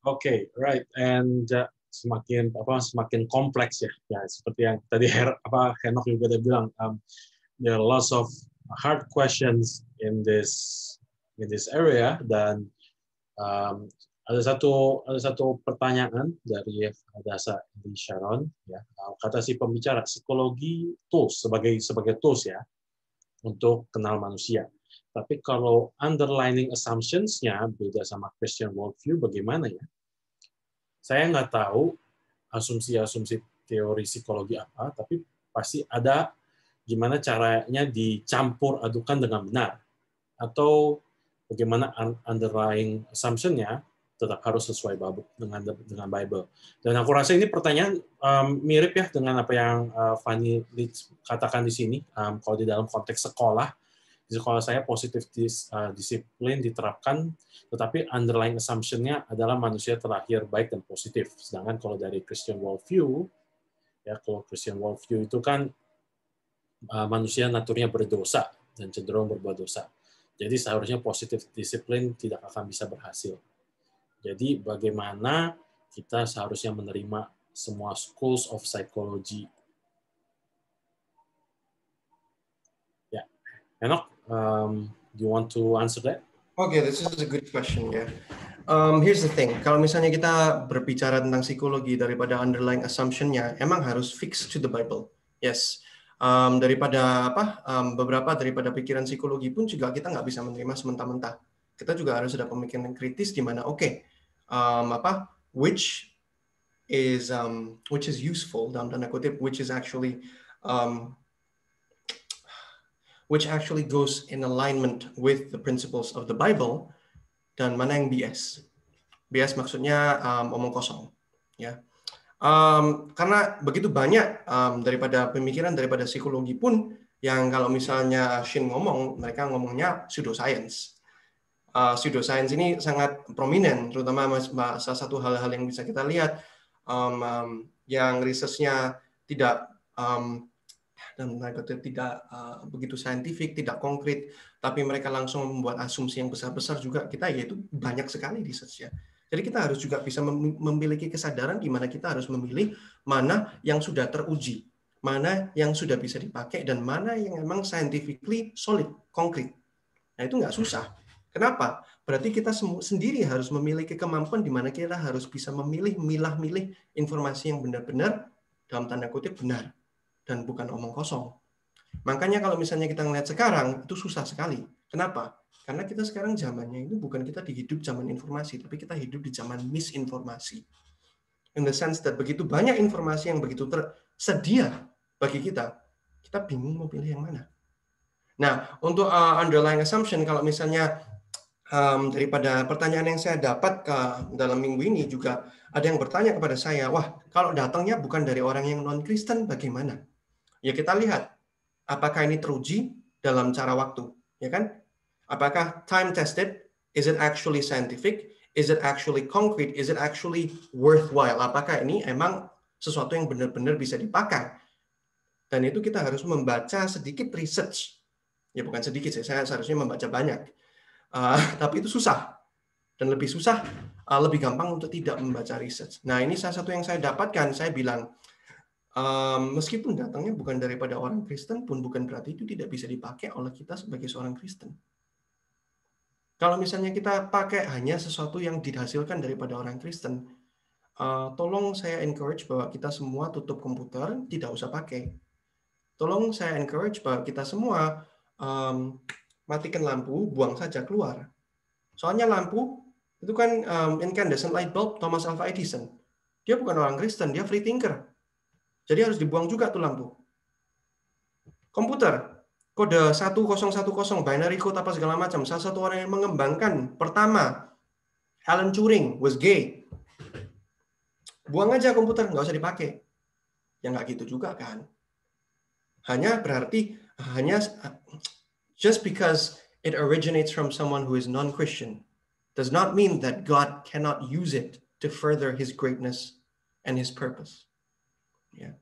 Okay, right. And semakin kompleks ya. Ya seperti yang tadi Henok juga udah bilang, there are lots of hard questions in this area, dan ada satu pertanyaan dari Dasa di Sharon, ya. Kata si pembicara, psikologi tools sebagai tools ya untuk kenal manusia. Tapi kalau underlying assumptions-nya beda sama Christian worldview, bagaimana ya? Saya nggak tahu asumsi-asumsi teori psikologi apa, tapi pasti ada gimana caranya dicampur adukan dengan benar. Atau bagaimana underlying assumption-nya tetap harus sesuai dengan Bible. Dan aku rasa ini pertanyaan mirip ya dengan apa yang Fanny katakan di sini. Kalau di dalam konteks sekolah, di sekolah saya positif disiplin diterapkan, tetapi underlying assumption-nya adalah manusia terlahir baik dan positif. Sedangkan kalau dari Christian worldview, ya kalau Christian worldview itu kan manusia naturnya berdosa dan cenderung berbuat dosa. Jadi seharusnya positif disiplin tidak akan bisa berhasil. Jadi bagaimana kita seharusnya menerima semua schools of psychology. Ya, Henok, do you want to answer that? Okay, this is a good question ya. Here's the thing, kalau misalnya kita berbicara tentang psikologi daripada underlying assumption-nya, emang harus fix to the Bible. Yes. Daripada beberapa daripada pikiran psikologi pun juga kita nggak bisa menerima sementara-mentah. Kita juga harus ada pemikiran kritis di mana which is useful dalam tanda kutip, which actually goes in alignment with the principles of the Bible, dan mana yang BS. BS maksudnya omong kosong, ya. Karena begitu banyak daripada pemikiran daripada psikologi pun yang kalau misalnya Shin ngomong, mereka ngomongnya pseudoscience. Pseudoscience ini sangat prominent, terutama salah satu hal-hal yang bisa kita lihat yang researchnya tidak begitu saintifik, tidak konkret, tapi mereka langsung membuat asumsi yang besar-besar juga kita, yaitu banyak sekali research-nya. Jadi kita harus juga bisa memiliki kesadaran di mana kita harus memilih mana yang sudah teruji, mana yang sudah bisa dipakai, dan mana yang memang scientifically solid, konkret. Nah itu nggak susah. Kenapa? Berarti kita sendiri harus memiliki kemampuan di mana kita harus bisa milah-milih informasi yang benar-benar dalam tanda kutip benar dan bukan omong kosong. Makanya kalau misalnya kita ngelihat sekarang itu susah sekali. Kenapa? Karena kita sekarang zamannya itu bukan kita hidup zaman informasi, tapi kita hidup di zaman misinformasi. In the sense that begitu banyak informasi yang begitu tersedia bagi kita bingung mau pilih yang mana. Nah, untuk underlying assumption, kalau misalnya daripada pertanyaan yang saya dapat dalam minggu ini juga ada yang bertanya kepada saya, wah kalau datangnya bukan dari orang yang non-Kristen bagaimana? Ya kita lihat, apakah ini teruji dalam cara waktu, ya kan? Apakah time tested? Is it actually scientific? Is it actually concrete? Is it actually worthwhile? Apakah ini emang sesuatu yang benar-benar bisa dipakai? Dan itu kita harus membaca sedikit research. Ya bukan sedikit sih, saya seharusnya membaca banyak. Tapi itu susah. Dan lebih susah, lebih gampang untuk tidak membaca research. Nah ini salah satu yang saya dapatkan, saya bilang, meskipun datangnya bukan daripada orang Kristen pun bukan berarti itu tidak bisa dipakai oleh kita sebagai seorang Kristen. Kalau misalnya kita pakai hanya sesuatu yang dihasilkan daripada orang Kristen, tolong saya encourage bahwa kita semua tutup komputer, tidak usah pakai. Tolong saya encourage bahwa kita semua matikan lampu, buang saja keluar. Soalnya lampu itu kan incandescent light bulb Thomas Alva Edison. Dia bukan orang Kristen, dia free thinker. Jadi harus dibuang juga tuh lampu. Komputer, kode 1010, binary code apa segala macam. Salah satu orang yang mengembangkan pertama, Alan Turing, was gay. Buang aja komputer, nggak usah dipakai. Ya nggak gitu juga kan. Hanya just because it originates from someone who is non-Christian does not mean that God cannot use it to further his greatness and his purpose. Yeah.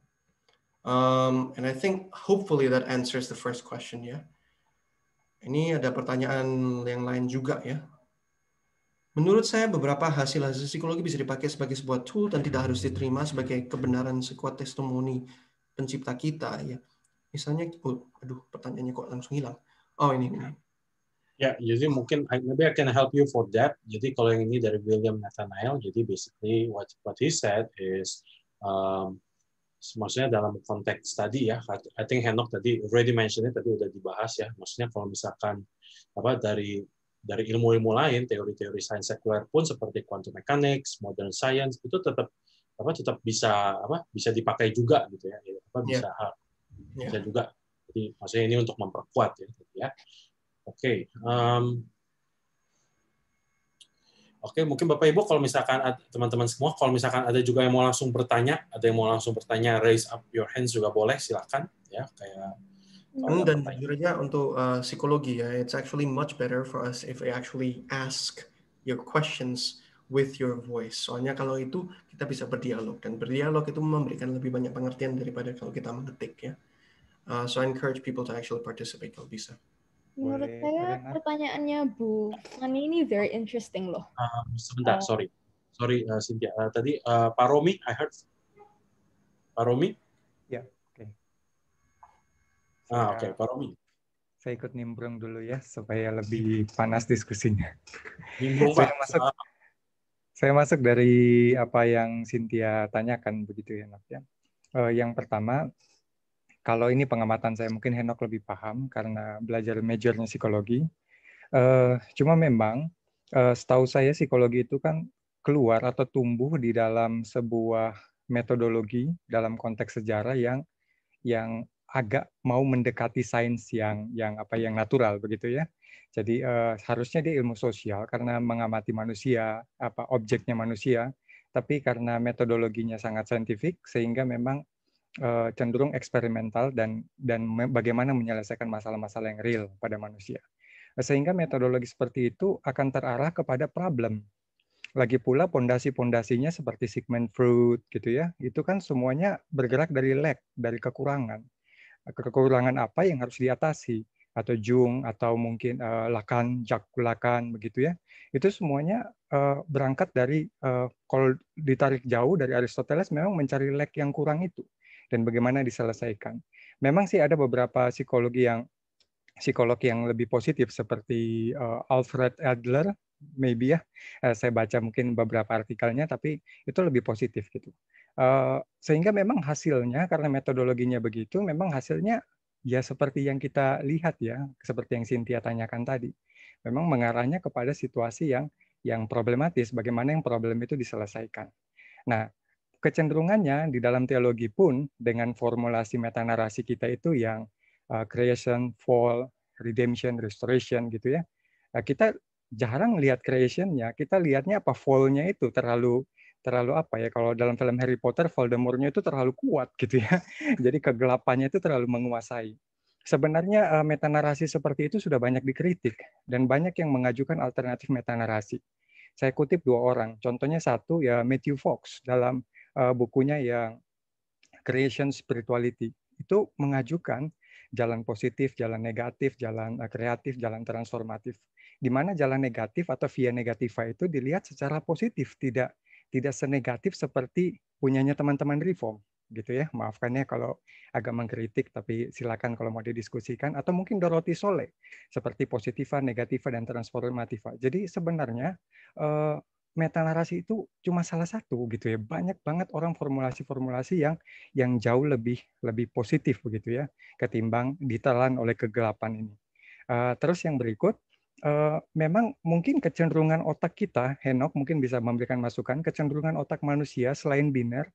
And I think hopefully that answers the first question ya. Ini ada pertanyaan yang lain juga ya. Menurut saya beberapa hasil-hasil psikologi bisa dipakai sebagai sebuah tool dan tidak harus diterima sebagai kebenaran sekuat testimoni pencipta kita ya. Misalnya, pertanyaannya kok langsung hilang. Oh ini. Ya, jadi mungkin maybe I can help you for that. Jadi kalau yang ini dari William Nathaniel, jadi basically what he said is maksudnya dalam konteks tadi ya, I think Henok tadi already mentioned it, tadi udah dibahas ya. Maksudnya kalau misalkan dari ilmu-ilmu lain, teori-teori sains sekuler pun seperti quantum mechanics, modern science itu tetap bisa dipakai juga gitu ya. Bisa juga. Jadi maksudnya ini untuk memperkuat ya. Oke. Oke, mungkin Bapak Ibu kalau misalkan teman-teman semua kalau misalkan ada juga yang mau langsung bertanya, raise up your hands juga boleh, silakan ya kayak dan jujur aja untuk psikologi ya, it's actually much better for us if we actually ask your questions with your voice. Soalnya kalau itu kita bisa berdialog dan berdialog itu memberikan lebih banyak pengertian daripada kalau kita mengetik ya. So I encourage people to actually participate kalau bisa. Menurut saya pertanyaannya Bu Fani ini very interesting loh. Sebentar, sorry Cynthia. Tadi Pak Romi, I heard. Pak Romi? Ya, oke. Oke, Pak Romi. Saya ikut nimbrung dulu ya supaya lebih panas diskusinya. Nimbrung Pak. Saya masuk dari apa yang Cynthia tanyakan begitu ya, Nok ya. Yang pertama, kalau ini pengamatan saya mungkin Henok lebih paham karena belajar majornya psikologi. Cuma memang setahu saya psikologi itu kan keluar atau tumbuh di dalam sebuah metodologi dalam konteks sejarah yang agak mau mendekati sains yang natural begitu ya. Jadi harusnya dia ilmu sosial karena mengamati manusia, objeknya manusia, tapi karena metodologinya sangat saintifik sehingga memang cenderung eksperimental dan bagaimana menyelesaikan masalah-masalah yang real pada manusia. Sehingga metodologi seperti itu akan terarah kepada problem. Lagi pula pondasi-pondasinya seperti Sigmund Freud gitu ya, itu kan semuanya bergerak dari lack, dari kekurangan. Kekurangan apa yang harus diatasi, atau Jung atau mungkin Jacques Lacan begitu ya. Itu semuanya berangkat dari kalau ditarik jauh dari Aristoteles memang mencari lack yang kurang itu dan bagaimana diselesaikan. Memang sih ada beberapa psikolog yang lebih positif seperti Alfred Adler maybe ya. Saya baca mungkin beberapa artikelnya tapi itu lebih positif gitu. Sehingga memang hasilnya karena metodologinya begitu memang hasilnya ya seperti yang kita lihat ya, seperti yang Cynthia tanyakan tadi. Memang mengarahnya kepada situasi yang problematis, bagaimana yang problem itu diselesaikan. Nah, kecenderungannya di dalam teologi pun dengan formulasi metanarasi kita itu yang creation, fall, redemption, restoration gitu ya. Kita jarang lihat creation-nya, kita lihatnya fall-nya itu terlalu apa ya, kalau dalam film Harry Potter Voldemort-nya itu terlalu kuat gitu ya. Jadi kegelapannya itu terlalu menguasai. Sebenarnya metanarasi seperti itu sudah banyak dikritik dan banyak yang mengajukan alternatif metanarasi. Saya kutip 2 orang. Contohnya satu ya Matthew Fox dalam bukunya yang Creation Spirituality. Itu mengajukan jalan positif, jalan negatif, jalan kreatif, jalan transformatif. Di mana jalan negatif atau via negativa itu dilihat secara positif, tidak senegatif seperti punyanya teman-teman reform gitu ya. Maafkan ya kalau agak mengkritik tapi silakan kalau mau didiskusikan atau mungkin Dorothy Sole seperti positiva, negativa dan transformativa. Jadi sebenarnya metanarasi itu cuma salah satu gitu ya. Banyak banget orang formulasi-formulasi yang jauh lebih positif begitu ya ketimbang ditelan oleh kegelapan ini. Terus yang berikut, memang mungkin kecenderungan otak kita, Henok mungkin bisa memberikan masukan, kecenderungan otak manusia selain biner,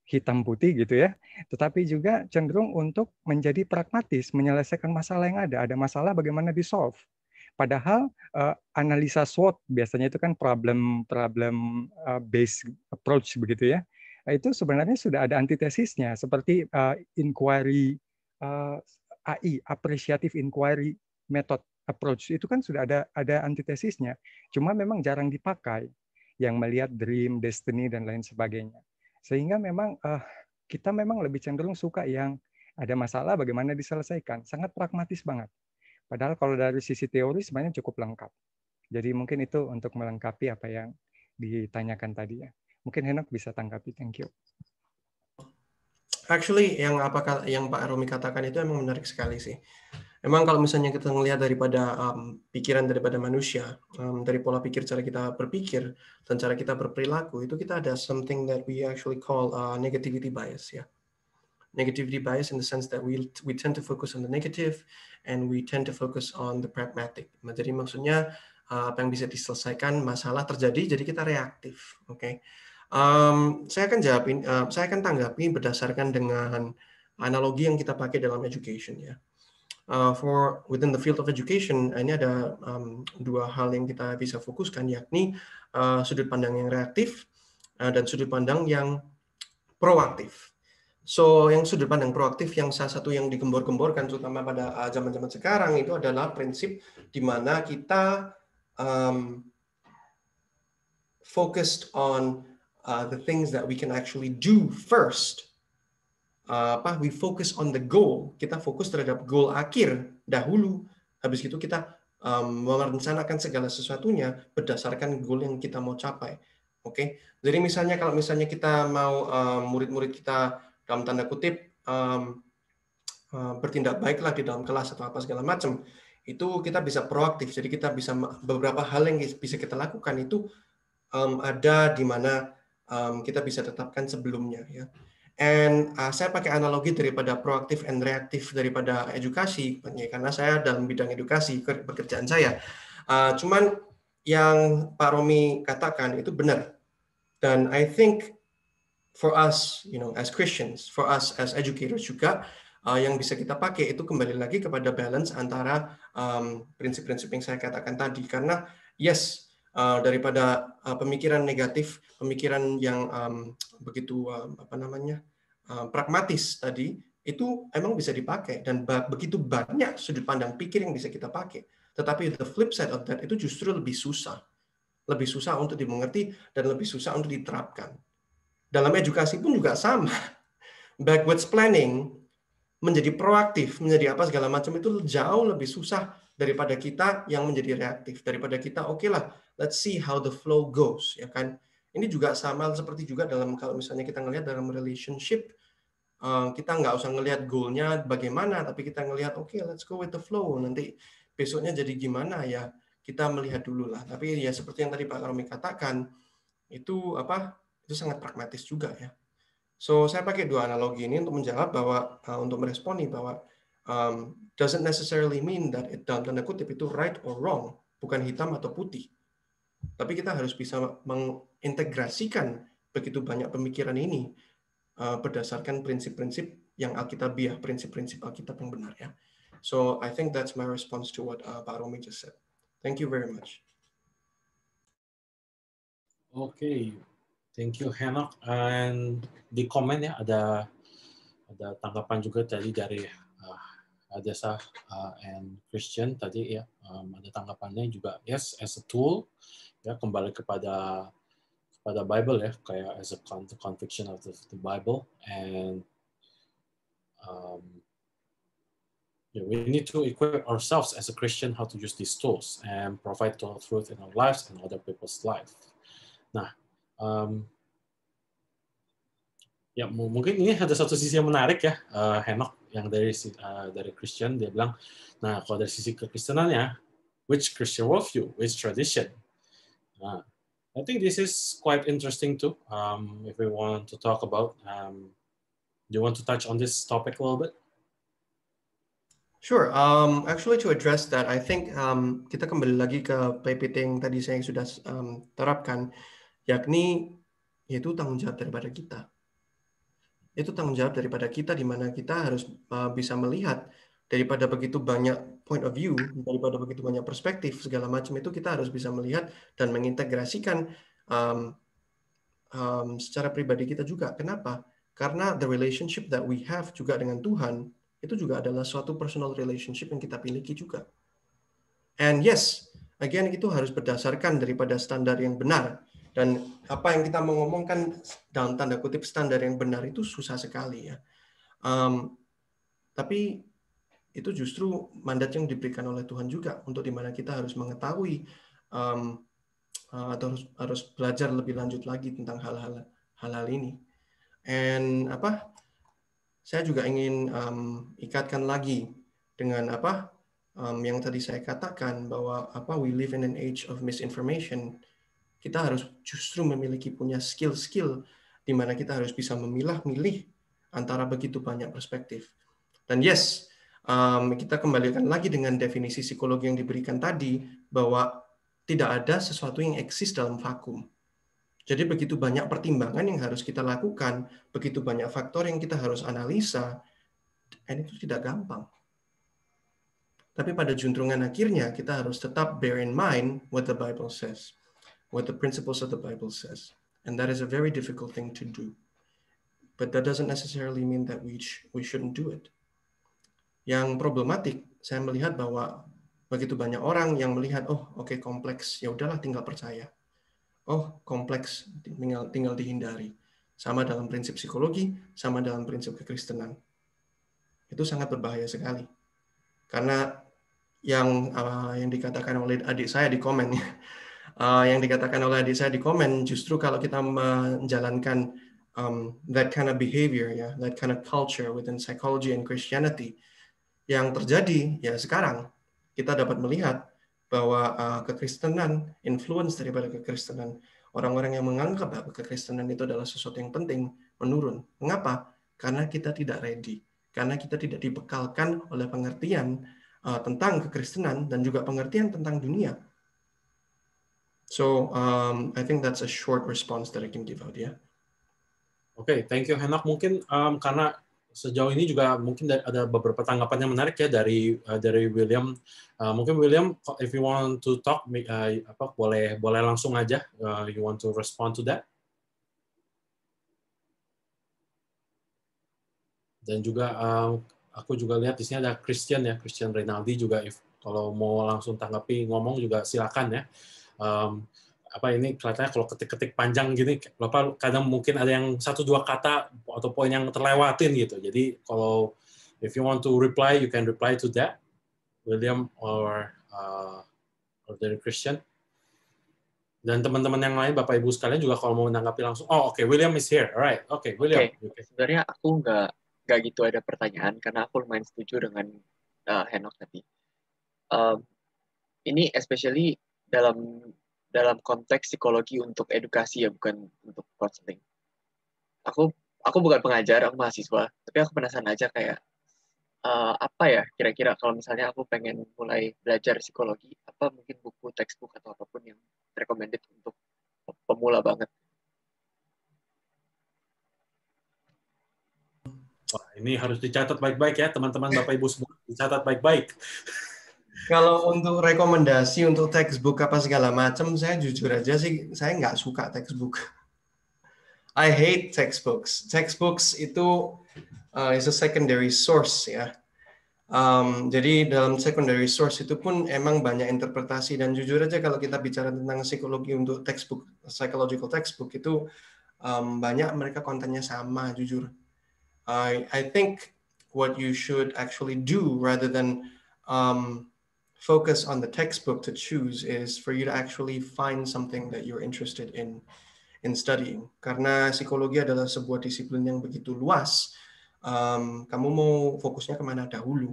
hitam putih gitu ya, tetapi juga cenderung untuk menjadi pragmatis, menyelesaikan masalah yang ada. Ada masalah bagaimana di-solve. Padahal analisa SWOT biasanya itu kan problem based approach begitu ya. Itu sebenarnya sudah ada antitesisnya seperti inquiry AI, appreciative inquiry method approach itu kan sudah ada antitesisnya. Cuma memang jarang dipakai yang melihat dream, destiny dan lain sebagainya. Sehingga memang kita memang lebih cenderung suka yang ada masalah bagaimana diselesaikan. Sangat pragmatis banget. Padahal kalau dari sisi teori sebenarnya cukup lengkap. Jadi mungkin itu untuk melengkapi apa yang ditanyakan tadi ya. Mungkin Henok bisa tanggapi. Thank you. Actually, yang Pak Romi katakan itu emang menarik sekali sih. Emang kalau misalnya kita melihat daripada pikiran daripada manusia, dari pola pikir cara kita berpikir dan cara kita berperilaku, itu kita ada something that we actually call negativity bias ya. Negativity bias in the sense that we tend to focus on the negative and we tend to focus on the pragmatic. Jadi maksudnya apa yang bisa diselesaikan, masalah terjadi, jadi kita reaktif. Oke. Saya akan tanggapi berdasarkan dengan analogi yang kita pakai dalam education ya. For within the field of education, ini ada dua hal yang kita bisa fokuskan, yakni sudut pandang yang reaktif dan sudut pandang yang proaktif. So, yang sudut pandang proaktif yang salah satu yang digembor-gemborkan terutama pada zaman-zaman sekarang itu adalah prinsip di mana kita focused on the things that we can actually do first. We focus on the goal. Kita fokus terhadap goal akhir dahulu. Habis itu kita merencanakan segala sesuatunya berdasarkan goal yang kita mau capai. Oke. Jadi misalnya kalau misalnya kita mau murid-murid kita dalam tanda kutip bertindak baiklah di dalam kelas atau apa segala macam, itu kita bisa proaktif. Jadi kita bisa beberapa hal yang bisa kita lakukan itu ada di mana kita bisa tetapkan sebelumnya ya. And saya pakai analogi daripada proaktif and reaktif daripada edukasi, karena saya dalam bidang edukasi pekerjaan saya. Cuman yang Pak Romi katakan itu benar. Dan I think for us, as Christians, for us as educators juga, yang bisa kita pakai itu kembali lagi kepada balance antara prinsip-prinsip yang saya katakan tadi. Karena yes, daripada pemikiran negatif, pemikiran yang begitu pragmatis tadi, itu emang bisa dipakai dan begitu banyak sudut pandang pikir yang bisa kita pakai. Tetapi the flip side of that itu justru lebih susah untuk dimengerti dan lebih susah untuk diterapkan. Dalam edukasi pun juga sama. Backwards planning, menjadi proaktif, menjadi apa segala macam itu jauh lebih susah daripada kita yang menjadi reaktif, daripada kita oke lah, let's see how the flow goes, ya kan? Ini juga sama seperti juga dalam kalau misalnya kita ngelihat dalam relationship, kita nggak usah ngelihat goalnya bagaimana, tapi kita ngelihat oke, let's go with the flow. Nanti besoknya jadi gimana ya kita melihat dulu lah. Tapi ya seperti yang tadi Pak Romi katakan, itu sangat pragmatis juga ya. So saya pakai dua analogi ini untuk menjawab bahwa untuk meresponi bahwa doesn't necessarily mean that dalam tanda kutip itu right or wrong, bukan hitam atau putih. Tapi kita harus bisa mengintegrasikan begitu banyak pemikiran ini berdasarkan prinsip-prinsip yang Alkitabiah, prinsip-prinsip Alkitab yang benar ya. So I think that's my response to what Pak Romi just said. Thank you very much. Okay. Thank you, Henok. And di komen ya ada tanggapan juga tadi dari Adesa and Christian tadi ya, ada tanggapannya juga. Yes, as a tool ya, kembali kepada Bible ya, kayak as a conviction of the Bible, and we need to equip ourselves as a Christian how to use these tools and provide total truth in our lives and other people's life. Nah, ya mungkin ini ada satu sisi yang menarik ya, Henok yang dari Christian dia bilang, nah kalau dari sisi kekristenannya, which Christian worldview, which tradition? Nah, I think this is quite interesting too. If we want to talk about, do you want to touch on this topic a little bit? Sure. Actually, to address that, I think kita kembali lagi ke PPT yang tadi saya sudah terapkan, yakni yaitu tanggung jawab daripada kita. Itu tanggung jawab daripada kita, di mana kita harus bisa melihat daripada begitu banyak point of view, daripada begitu banyak perspektif segala macam itu, kita harus bisa melihat dan mengintegrasikan secara pribadi kita juga. Kenapa? Karena the relationship that we have juga dengan Tuhan itu juga adalah suatu personal relationship yang kita miliki juga. And yes, again itu harus berdasarkan daripada standar yang benar. Dan apa yang kita mau ngomongkan dalam tanda kutip standar yang benar itu susah sekali ya. Tapi itu justru mandat yang diberikan oleh Tuhan juga, untuk dimana kita harus mengetahui atau harus belajar lebih lanjut lagi tentang hal-hal ini. And saya juga ingin ikatkan lagi dengan yang tadi saya katakan, bahwa we live in an age of misinformation. Kita harus justru punya skill-skill di mana kita harus bisa memilah-milih antara begitu banyak perspektif. Dan yes, kita kembalikan lagi dengan definisi psikologi yang diberikan tadi, bahwa tidak ada sesuatu yang eksis dalam vakum. Jadi begitu banyak pertimbangan yang harus kita lakukan, begitu banyak faktor yang kita harus analisa, dan itu tidak gampang. Tapi pada juntrungan akhirnya kita harus tetap bear in mind what the Bible says, what the principles of the Bible says. And that is a very difficult thing to do. But that doesn't necessarily mean that we shouldn't do it. Yang problematik, saya melihat bahwa begitu banyak orang yang melihat, oke, kompleks, ya udahlah tinggal percaya. Oh, kompleks, tinggal dihindari. Sama dalam prinsip psikologi, sama dalam prinsip kekristenan. Itu sangat berbahaya sekali. Karena yang dikatakan oleh adik saya di komen, justru kalau kita menjalankan that kind of behavior, that kind of culture within psychology and Christianity, yang terjadi ya sekarang kita dapat melihat bahwa kekristenan, influence daripada kekristenan, orang-orang yang menganggap bahwa kekristenan itu adalah sesuatu yang penting, menurun. Mengapa? Karena kita tidak ready, karena kita tidak dibekalkan oleh pengertian tentang kekristenan dan juga pengertian tentang dunia. So I think that's a short response that I can give out, ya. Oke, thank you Henok. Mungkin karena sejauh ini juga mungkin ada beberapa tanggapan yang menarik ya dari William. Mungkin William, if you want to talk, boleh langsung aja. You want to respond to that? Dan juga aku juga lihat di sini ada Christian Renaldi juga. Kalau mau langsung tanggapi ngomong juga silakan ya. Ini kelihatannya kalau ketik-ketik panjang gini, kadang mungkin ada yang 1-2 kata atau poin yang terlewatin gitu. Jadi kalau if you want to reply, you can reply to that, William or dari Christian. Dan teman-teman yang lain, Bapak Ibu sekalian juga kalau mau menanggapi langsung. Oh, oke, William is here. Alright, oke, William. Okay. Sebenarnya aku nggak gitu ada pertanyaan karena aku lumayan setuju dengan Henok tadi. Ini especially dalam konteks psikologi untuk edukasi ya, bukan untuk counseling. Aku bukan pengajar, aku mahasiswa, tapi aku penasaran aja kayak apa ya kira-kira kalau misalnya aku pengen mulai belajar psikologi, apa mungkin buku, textbook atau apapun yang recommended untuk pemula banget. Wah, ini harus dicatat baik-baik ya, teman-teman Bapak Ibu semua, dicatat baik-baik. Kalau untuk rekomendasi untuk textbook apa segala macam, saya jujur aja sih, saya nggak suka textbook. I hate textbooks. Textbooks itu is a secondary source ya. Jadi dalam secondary source itu pun emang banyak interpretasi, dan jujur aja kalau kita bicara tentang psikologi untuk textbook, psychological textbook itu banyak mereka kontennya sama, jujur. I think what you should actually do rather than focus on the textbook to choose is for you to actually find something that you're interested in studying. Karena psikologi adalah sebuah disiplin yang begitu luas. Kamu mau fokusnya kemana dahulu?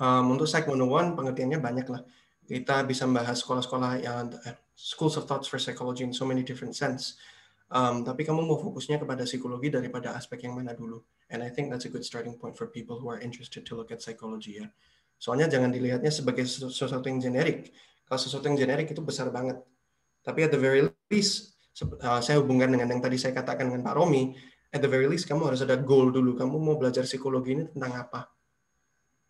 Untuk Psych 101 pengertiannya banyak lah. Kita bisa membahas sekolah-sekolah yang schools of thoughts for psychology in so many different sense. Tapi kamu mau fokusnya kepada psikologi daripada aspek yang mana dulu. And I think that's a good starting point for people who are interested to look at psychology ya. Soalnya jangan dilihatnya sebagai sesuatu yang generik. Kalau sesuatu yang generik itu besar banget. Tapi at the very least, saya hubungkan dengan yang tadi saya katakan dengan Pak Romi, at the very least kamu harus ada goal dulu. Kamu mau belajar psikologi ini tentang apa?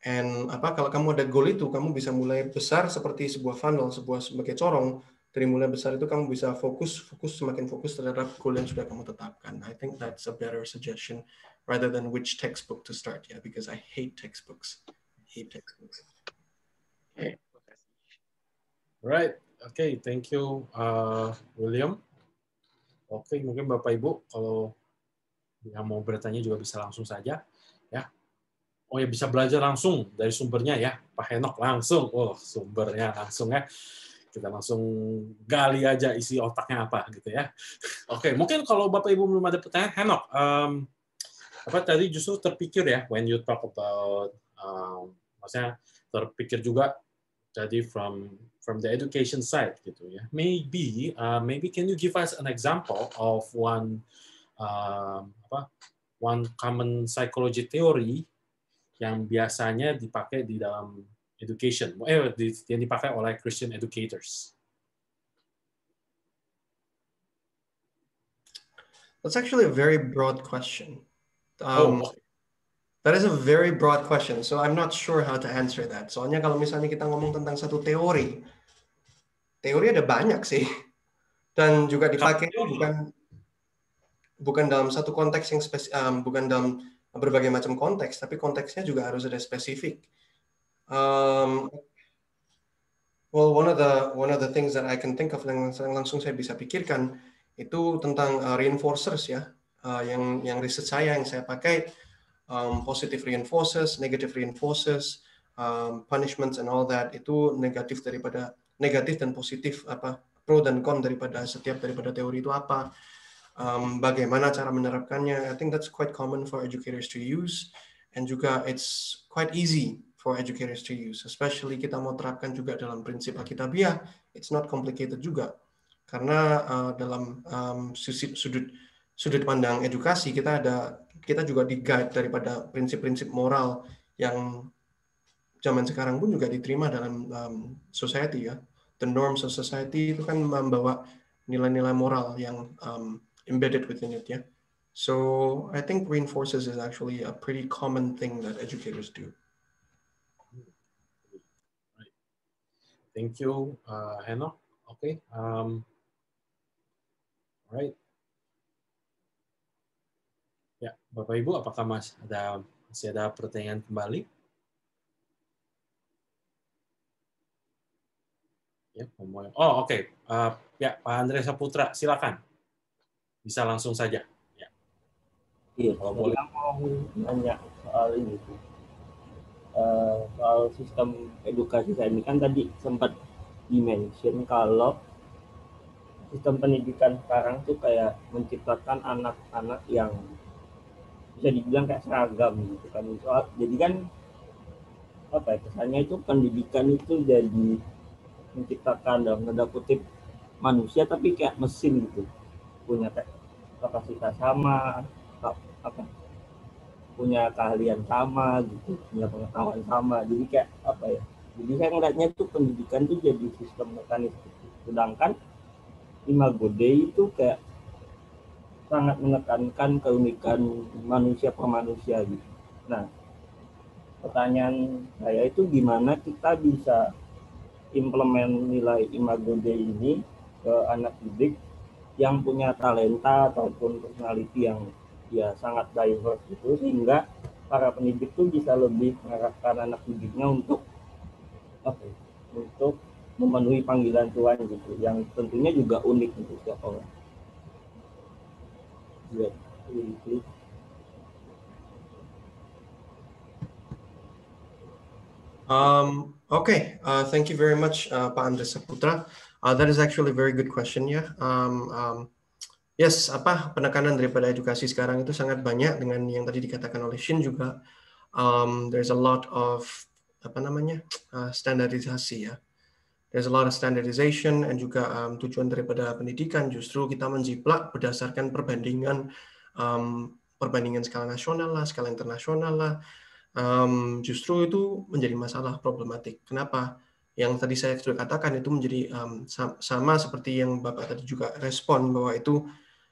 And kalau kamu ada goal itu, kamu bisa mulai besar seperti sebuah funnel, sebagai corong. Dari mulai besar itu kamu bisa semakin fokus terhadap goal yang sudah kamu tetapkan. I think that's a better suggestion rather than which textbook to start, because I hate textbooks. Oke, makasih. Right, okay, thank you, William. Oke, mungkin Bapak Ibu kalau yang mau bertanya juga bisa langsung saja, ya. Oh ya, bisa belajar langsung dari sumbernya ya, Pak Henok langsung. Oh, sumbernya langsung ya. Kita langsung gali aja isi otaknya apa gitu ya. Oke, mungkin kalau Bapak Ibu belum ada pertanyaan, Henok, tadi justru terpikir ya, when you talk about, maksudnya terpikir juga tadi from the education side gitu ya. Maybe can you give us an example of one common psychology theory yang biasanya dipakai di dalam education, yang dipakai oleh Christian educators? That's actually a very broad question. That is a very broad question, so I'm not sure how to answer that. Soalnya kalau misalnya kita ngomong tentang satu teori ada banyak sih, dan juga dipakai bukan dalam satu konteks yang bukan dalam berbagai macam konteks, tapi konteksnya juga harus ada spesifik. Well, one of the things that I can think of yang langsung saya bisa pikirkan itu tentang reinforcers ya, yang riset saya yang saya pakai, positive reinforcers, negative reinforcers, punishments and all that, itu negatif dan positif, pro dan con daripada teori itu apa, bagaimana cara menerapkannya. I think that's quite common for educators to use, and juga it's quite easy for educators to use, especially kita mau terapkan juga dalam prinsip Alkitabiah. It's not complicated juga, karena dalam sudut pandang edukasi kita juga di-guide daripada prinsip-prinsip moral yang zaman sekarang pun juga diterima dalam society ya. The norms of society itu kan membawa nilai-nilai moral yang embedded within it ya. So I think reinforcers is actually a pretty common thing that educators do. Thank you, Henok. Okay. Alright. Ya, Bapak Ibu, apakah masih ada pertanyaan kembali? Ya, oke. Ya, Pak Andrea Saputra, silakan. Bisa langsung saja. Ya. Iya, kalau boleh mau nanya soal ini, soal sistem edukasi saya ini kan tadi sempat di-mention kalau sistem pendidikan sekarang tuh kayak menciptakan anak-anak yang bisa dibilang kayak seragam gitu kan. Jadi kan kesannya itu pendidikan itu jadi menciptakan dalam tanda kutip manusia tapi kayak mesin gitu, punya kapasitas sama, punya keahlian sama gitu, punya pengetahuan sama. Jadi kayak jadi saya ngeliatnya tuh pendidikan tuh jadi sistem mekanis gitu. Sedangkan Imago Dei itu kayak sangat menekankan keunikan manusia per manusia gitu. Nah, pertanyaan saya itu gimana kita bisa implement nilai Imago Dei ini ke anak didik yang punya talenta ataupun personality yang ya sangat diverse gitu, sehingga para pendidik tuh bisa lebih mengarahkan anak didiknya untuk memenuhi panggilan Tuhan gitu, yang tentunya juga unik untuk setiap orang. Ya, gitu. Okay, thank you very much, Pak Andrea Saputra. That is actually a very good question ya. Yes, penekanan daripada edukasi sekarang itu sangat banyak dengan yang tadi dikatakan oleh Shin juga. There's a lot of standarisasi ya. there's a lot of standardization, and juga tujuan daripada pendidikan justru kita menjiplak berdasarkan perbandingan skala nasional lah, skala internasional lah. Justru itu menjadi masalah problematik. Kenapa? Yang tadi saya sudah katakan itu menjadi sama seperti yang Bapak tadi juga respon, bahwa itu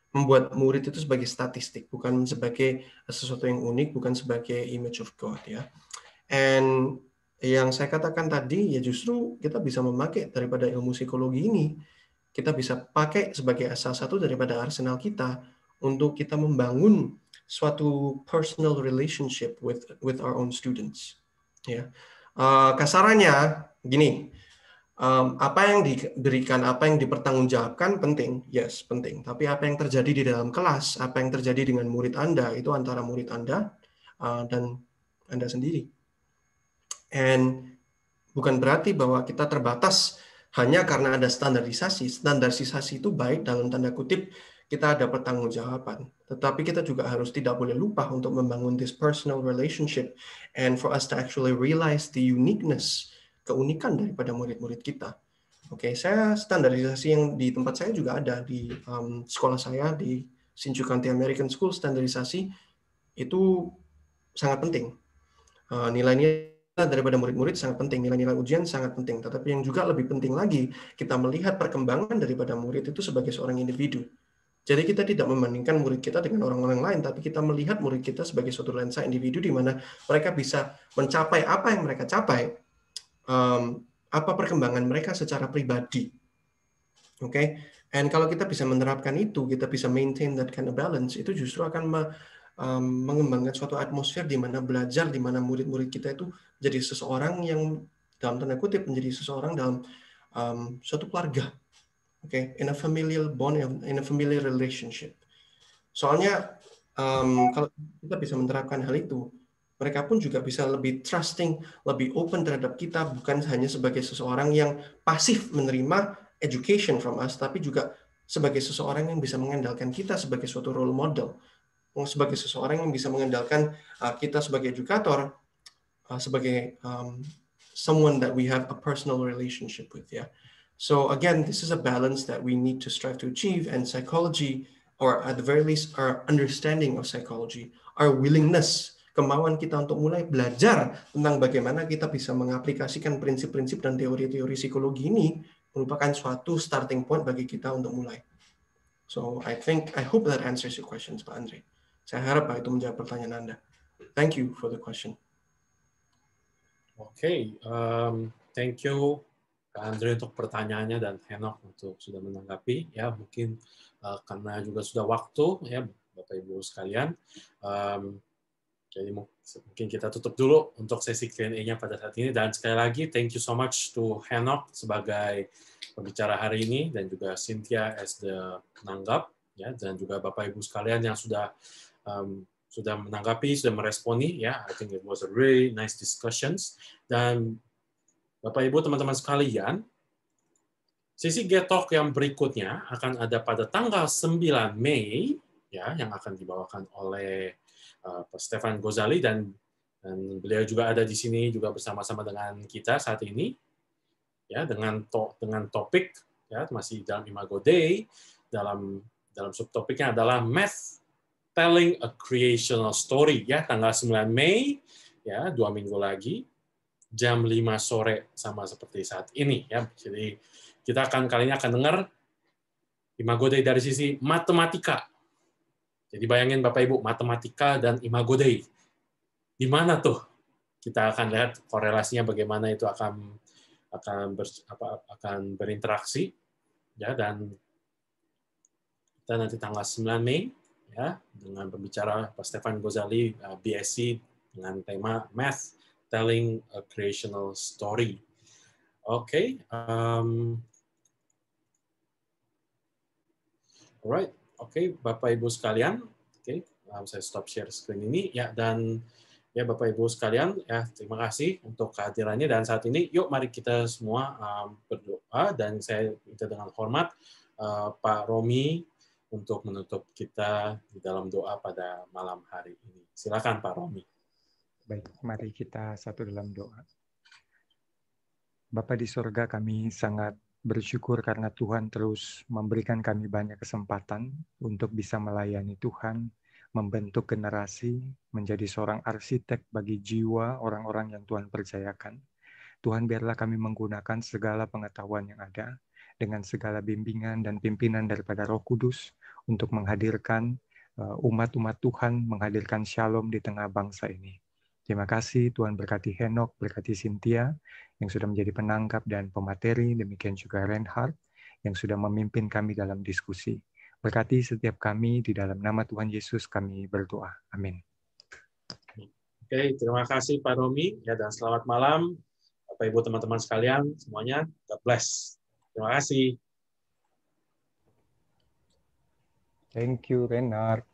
membuat murid itu sebagai statistik, bukan sebagai sesuatu yang unik, bukan sebagai image of God, ya. And yang saya katakan tadi, ya justru kita bisa memakai daripada ilmu psikologi ini, kita bisa pakai sebagai salah satu daripada arsenal kita untuk kita membangun suatu personal relationship with our own students, ya. Kasarannya gini, apa yang diberikan, apa yang dipertanggungjawabkan penting, yes, penting. Tapi apa yang terjadi di dalam kelas, apa yang terjadi dengan murid Anda, itu antara murid Anda dan Anda sendiri. And bukan berarti bahwa kita terbatas hanya karena ada standarisasi. Standarisasi itu baik dalam tanda kutip, kita ada pertanggungjawaban. Tetapi kita juga harus tidak boleh lupa untuk membangun this personal relationship, and for us to actually realize the uniqueness, keunikan daripada murid-murid kita. Oke, saya standarisasi yang di tempat saya juga ada di sekolah saya di Hsinchu County American School. Standarisasi itu sangat penting. Nilai-nilai daripada murid-murid sangat penting, nilai-nilai ujian sangat penting. Tetapi yang juga lebih penting lagi, kita melihat perkembangan daripada murid itu sebagai seorang individu. Jadi kita tidak membandingkan murid kita dengan orang-orang lain, tapi kita melihat murid kita sebagai suatu lensa individu di mana mereka bisa mencapai apa yang mereka capai, apa perkembangan mereka secara pribadi. Oke, and kalau kita bisa menerapkan itu, kita bisa maintain that kind of balance, itu justru akan mengembangkan suatu atmosfer di mana belajar, di mana murid-murid kita itu jadi seseorang yang dalam tanda kutip menjadi seseorang dalam suatu keluarga. Okay, in a familial bond, in a familiar relationship. Soalnya kalau kita bisa menerapkan hal itu, mereka pun juga bisa lebih trusting, lebih open terhadap kita, bukan hanya sebagai seseorang yang pasif menerima education from us, tapi juga sebagai seseorang yang bisa mengandalkan kita sebagai suatu role model, sebagai seseorang yang bisa mengandalkan kita sebagai edukator, sebagai someone that we have a personal relationship with, ya. So again, this is a balance that we need to strive to achieve, and psychology, or at the very least our understanding of psychology, our willingness, kemauan kita untuk mulai belajar tentang bagaimana kita bisa mengaplikasikan prinsip-prinsip dan teori-teori psikologi ini, merupakan suatu starting point bagi kita untuk mulai. So I hope that answers your questions, Pak Andre. Saya harap Pak itu menjawab pertanyaan Anda. Thank you for the question. Okay, thank you Kak Andre untuk pertanyaannya dan Henok untuk sudah menanggapi. Ya, mungkin karena juga sudah waktu, ya Bapak Ibu sekalian. Jadi mungkin kita tutup dulu untuk sesi Q&A-nya pada saat ini. Dan sekali lagi, thank you so much to Henok sebagai pembicara hari ini, dan juga Cynthia as the penanggap, ya, dan juga Bapak Ibu sekalian yang sudah menanggapi, sudah meresponi. Ya, I think it was a really nice discussions. Dan Bapak Ibu, teman-teman sekalian, sesi Get Talk yang berikutnya akan ada pada tanggal 9 Mei, ya, yang akan dibawakan oleh Pak Stefan Gozali, dan beliau juga ada di sini juga bersama-sama dengan kita saat ini, ya, dengan topik, ya, masih dalam Imago Dei, dalam subtopiknya adalah Math Telling a Creational Story, ya, tanggal 9 Mei, ya, 2 minggu lagi, jam 5 sore, sama seperti saat ini, ya. Jadi kita kali ini akan dengar Imago Dei dari sisi matematika. Jadi bayangin Bapak Ibu, matematika dan Imago Dei. Di mana tuh? Kita akan lihat korelasinya bagaimana itu akan berinteraksi, ya, dan kita nanti tanggal 9 Mei, ya, dengan pembicara Pak Stefan Gozali, BSc, dengan tema Math Telling a Creational Story. Oke, alright, oke, Bapak Ibu sekalian, oke, saya stop share screen ini, ya, dan ya Bapak Ibu sekalian, ya, terima kasih untuk kehadirannya, dan saat ini, yuk mari kita semua berdoa, dan saya minta dengan hormat Pak Romi untuk menutup kita di dalam doa pada malam hari ini. Silakan Pak Romi. Baik, mari kita satu dalam doa. Bapa di surga, kami sangat bersyukur karena Tuhan terus memberikan kami banyak kesempatan untuk bisa melayani Tuhan, membentuk generasi, menjadi seorang arsitek bagi jiwa orang-orang yang Tuhan percayakan. Tuhan, biarlah kami menggunakan segala pengetahuan yang ada, dengan segala bimbingan dan pimpinan daripada Roh Kudus, untuk menghadirkan umat-umat Tuhan, menghadirkan shalom di tengah bangsa ini. Terima kasih, Tuhan berkati Henok, berkati Cynthia, yang sudah menjadi penangkap dan pemateri, demikian juga Reinhard, yang sudah memimpin kami dalam diskusi. Berkati setiap kami, di dalam nama Tuhan Yesus kami berdoa. Amin. Oke, terima kasih Pak Romi, ya, dan selamat malam Bapak Ibu teman-teman sekalian semuanya. God bless. Terima kasih. Thank you, Reinhard.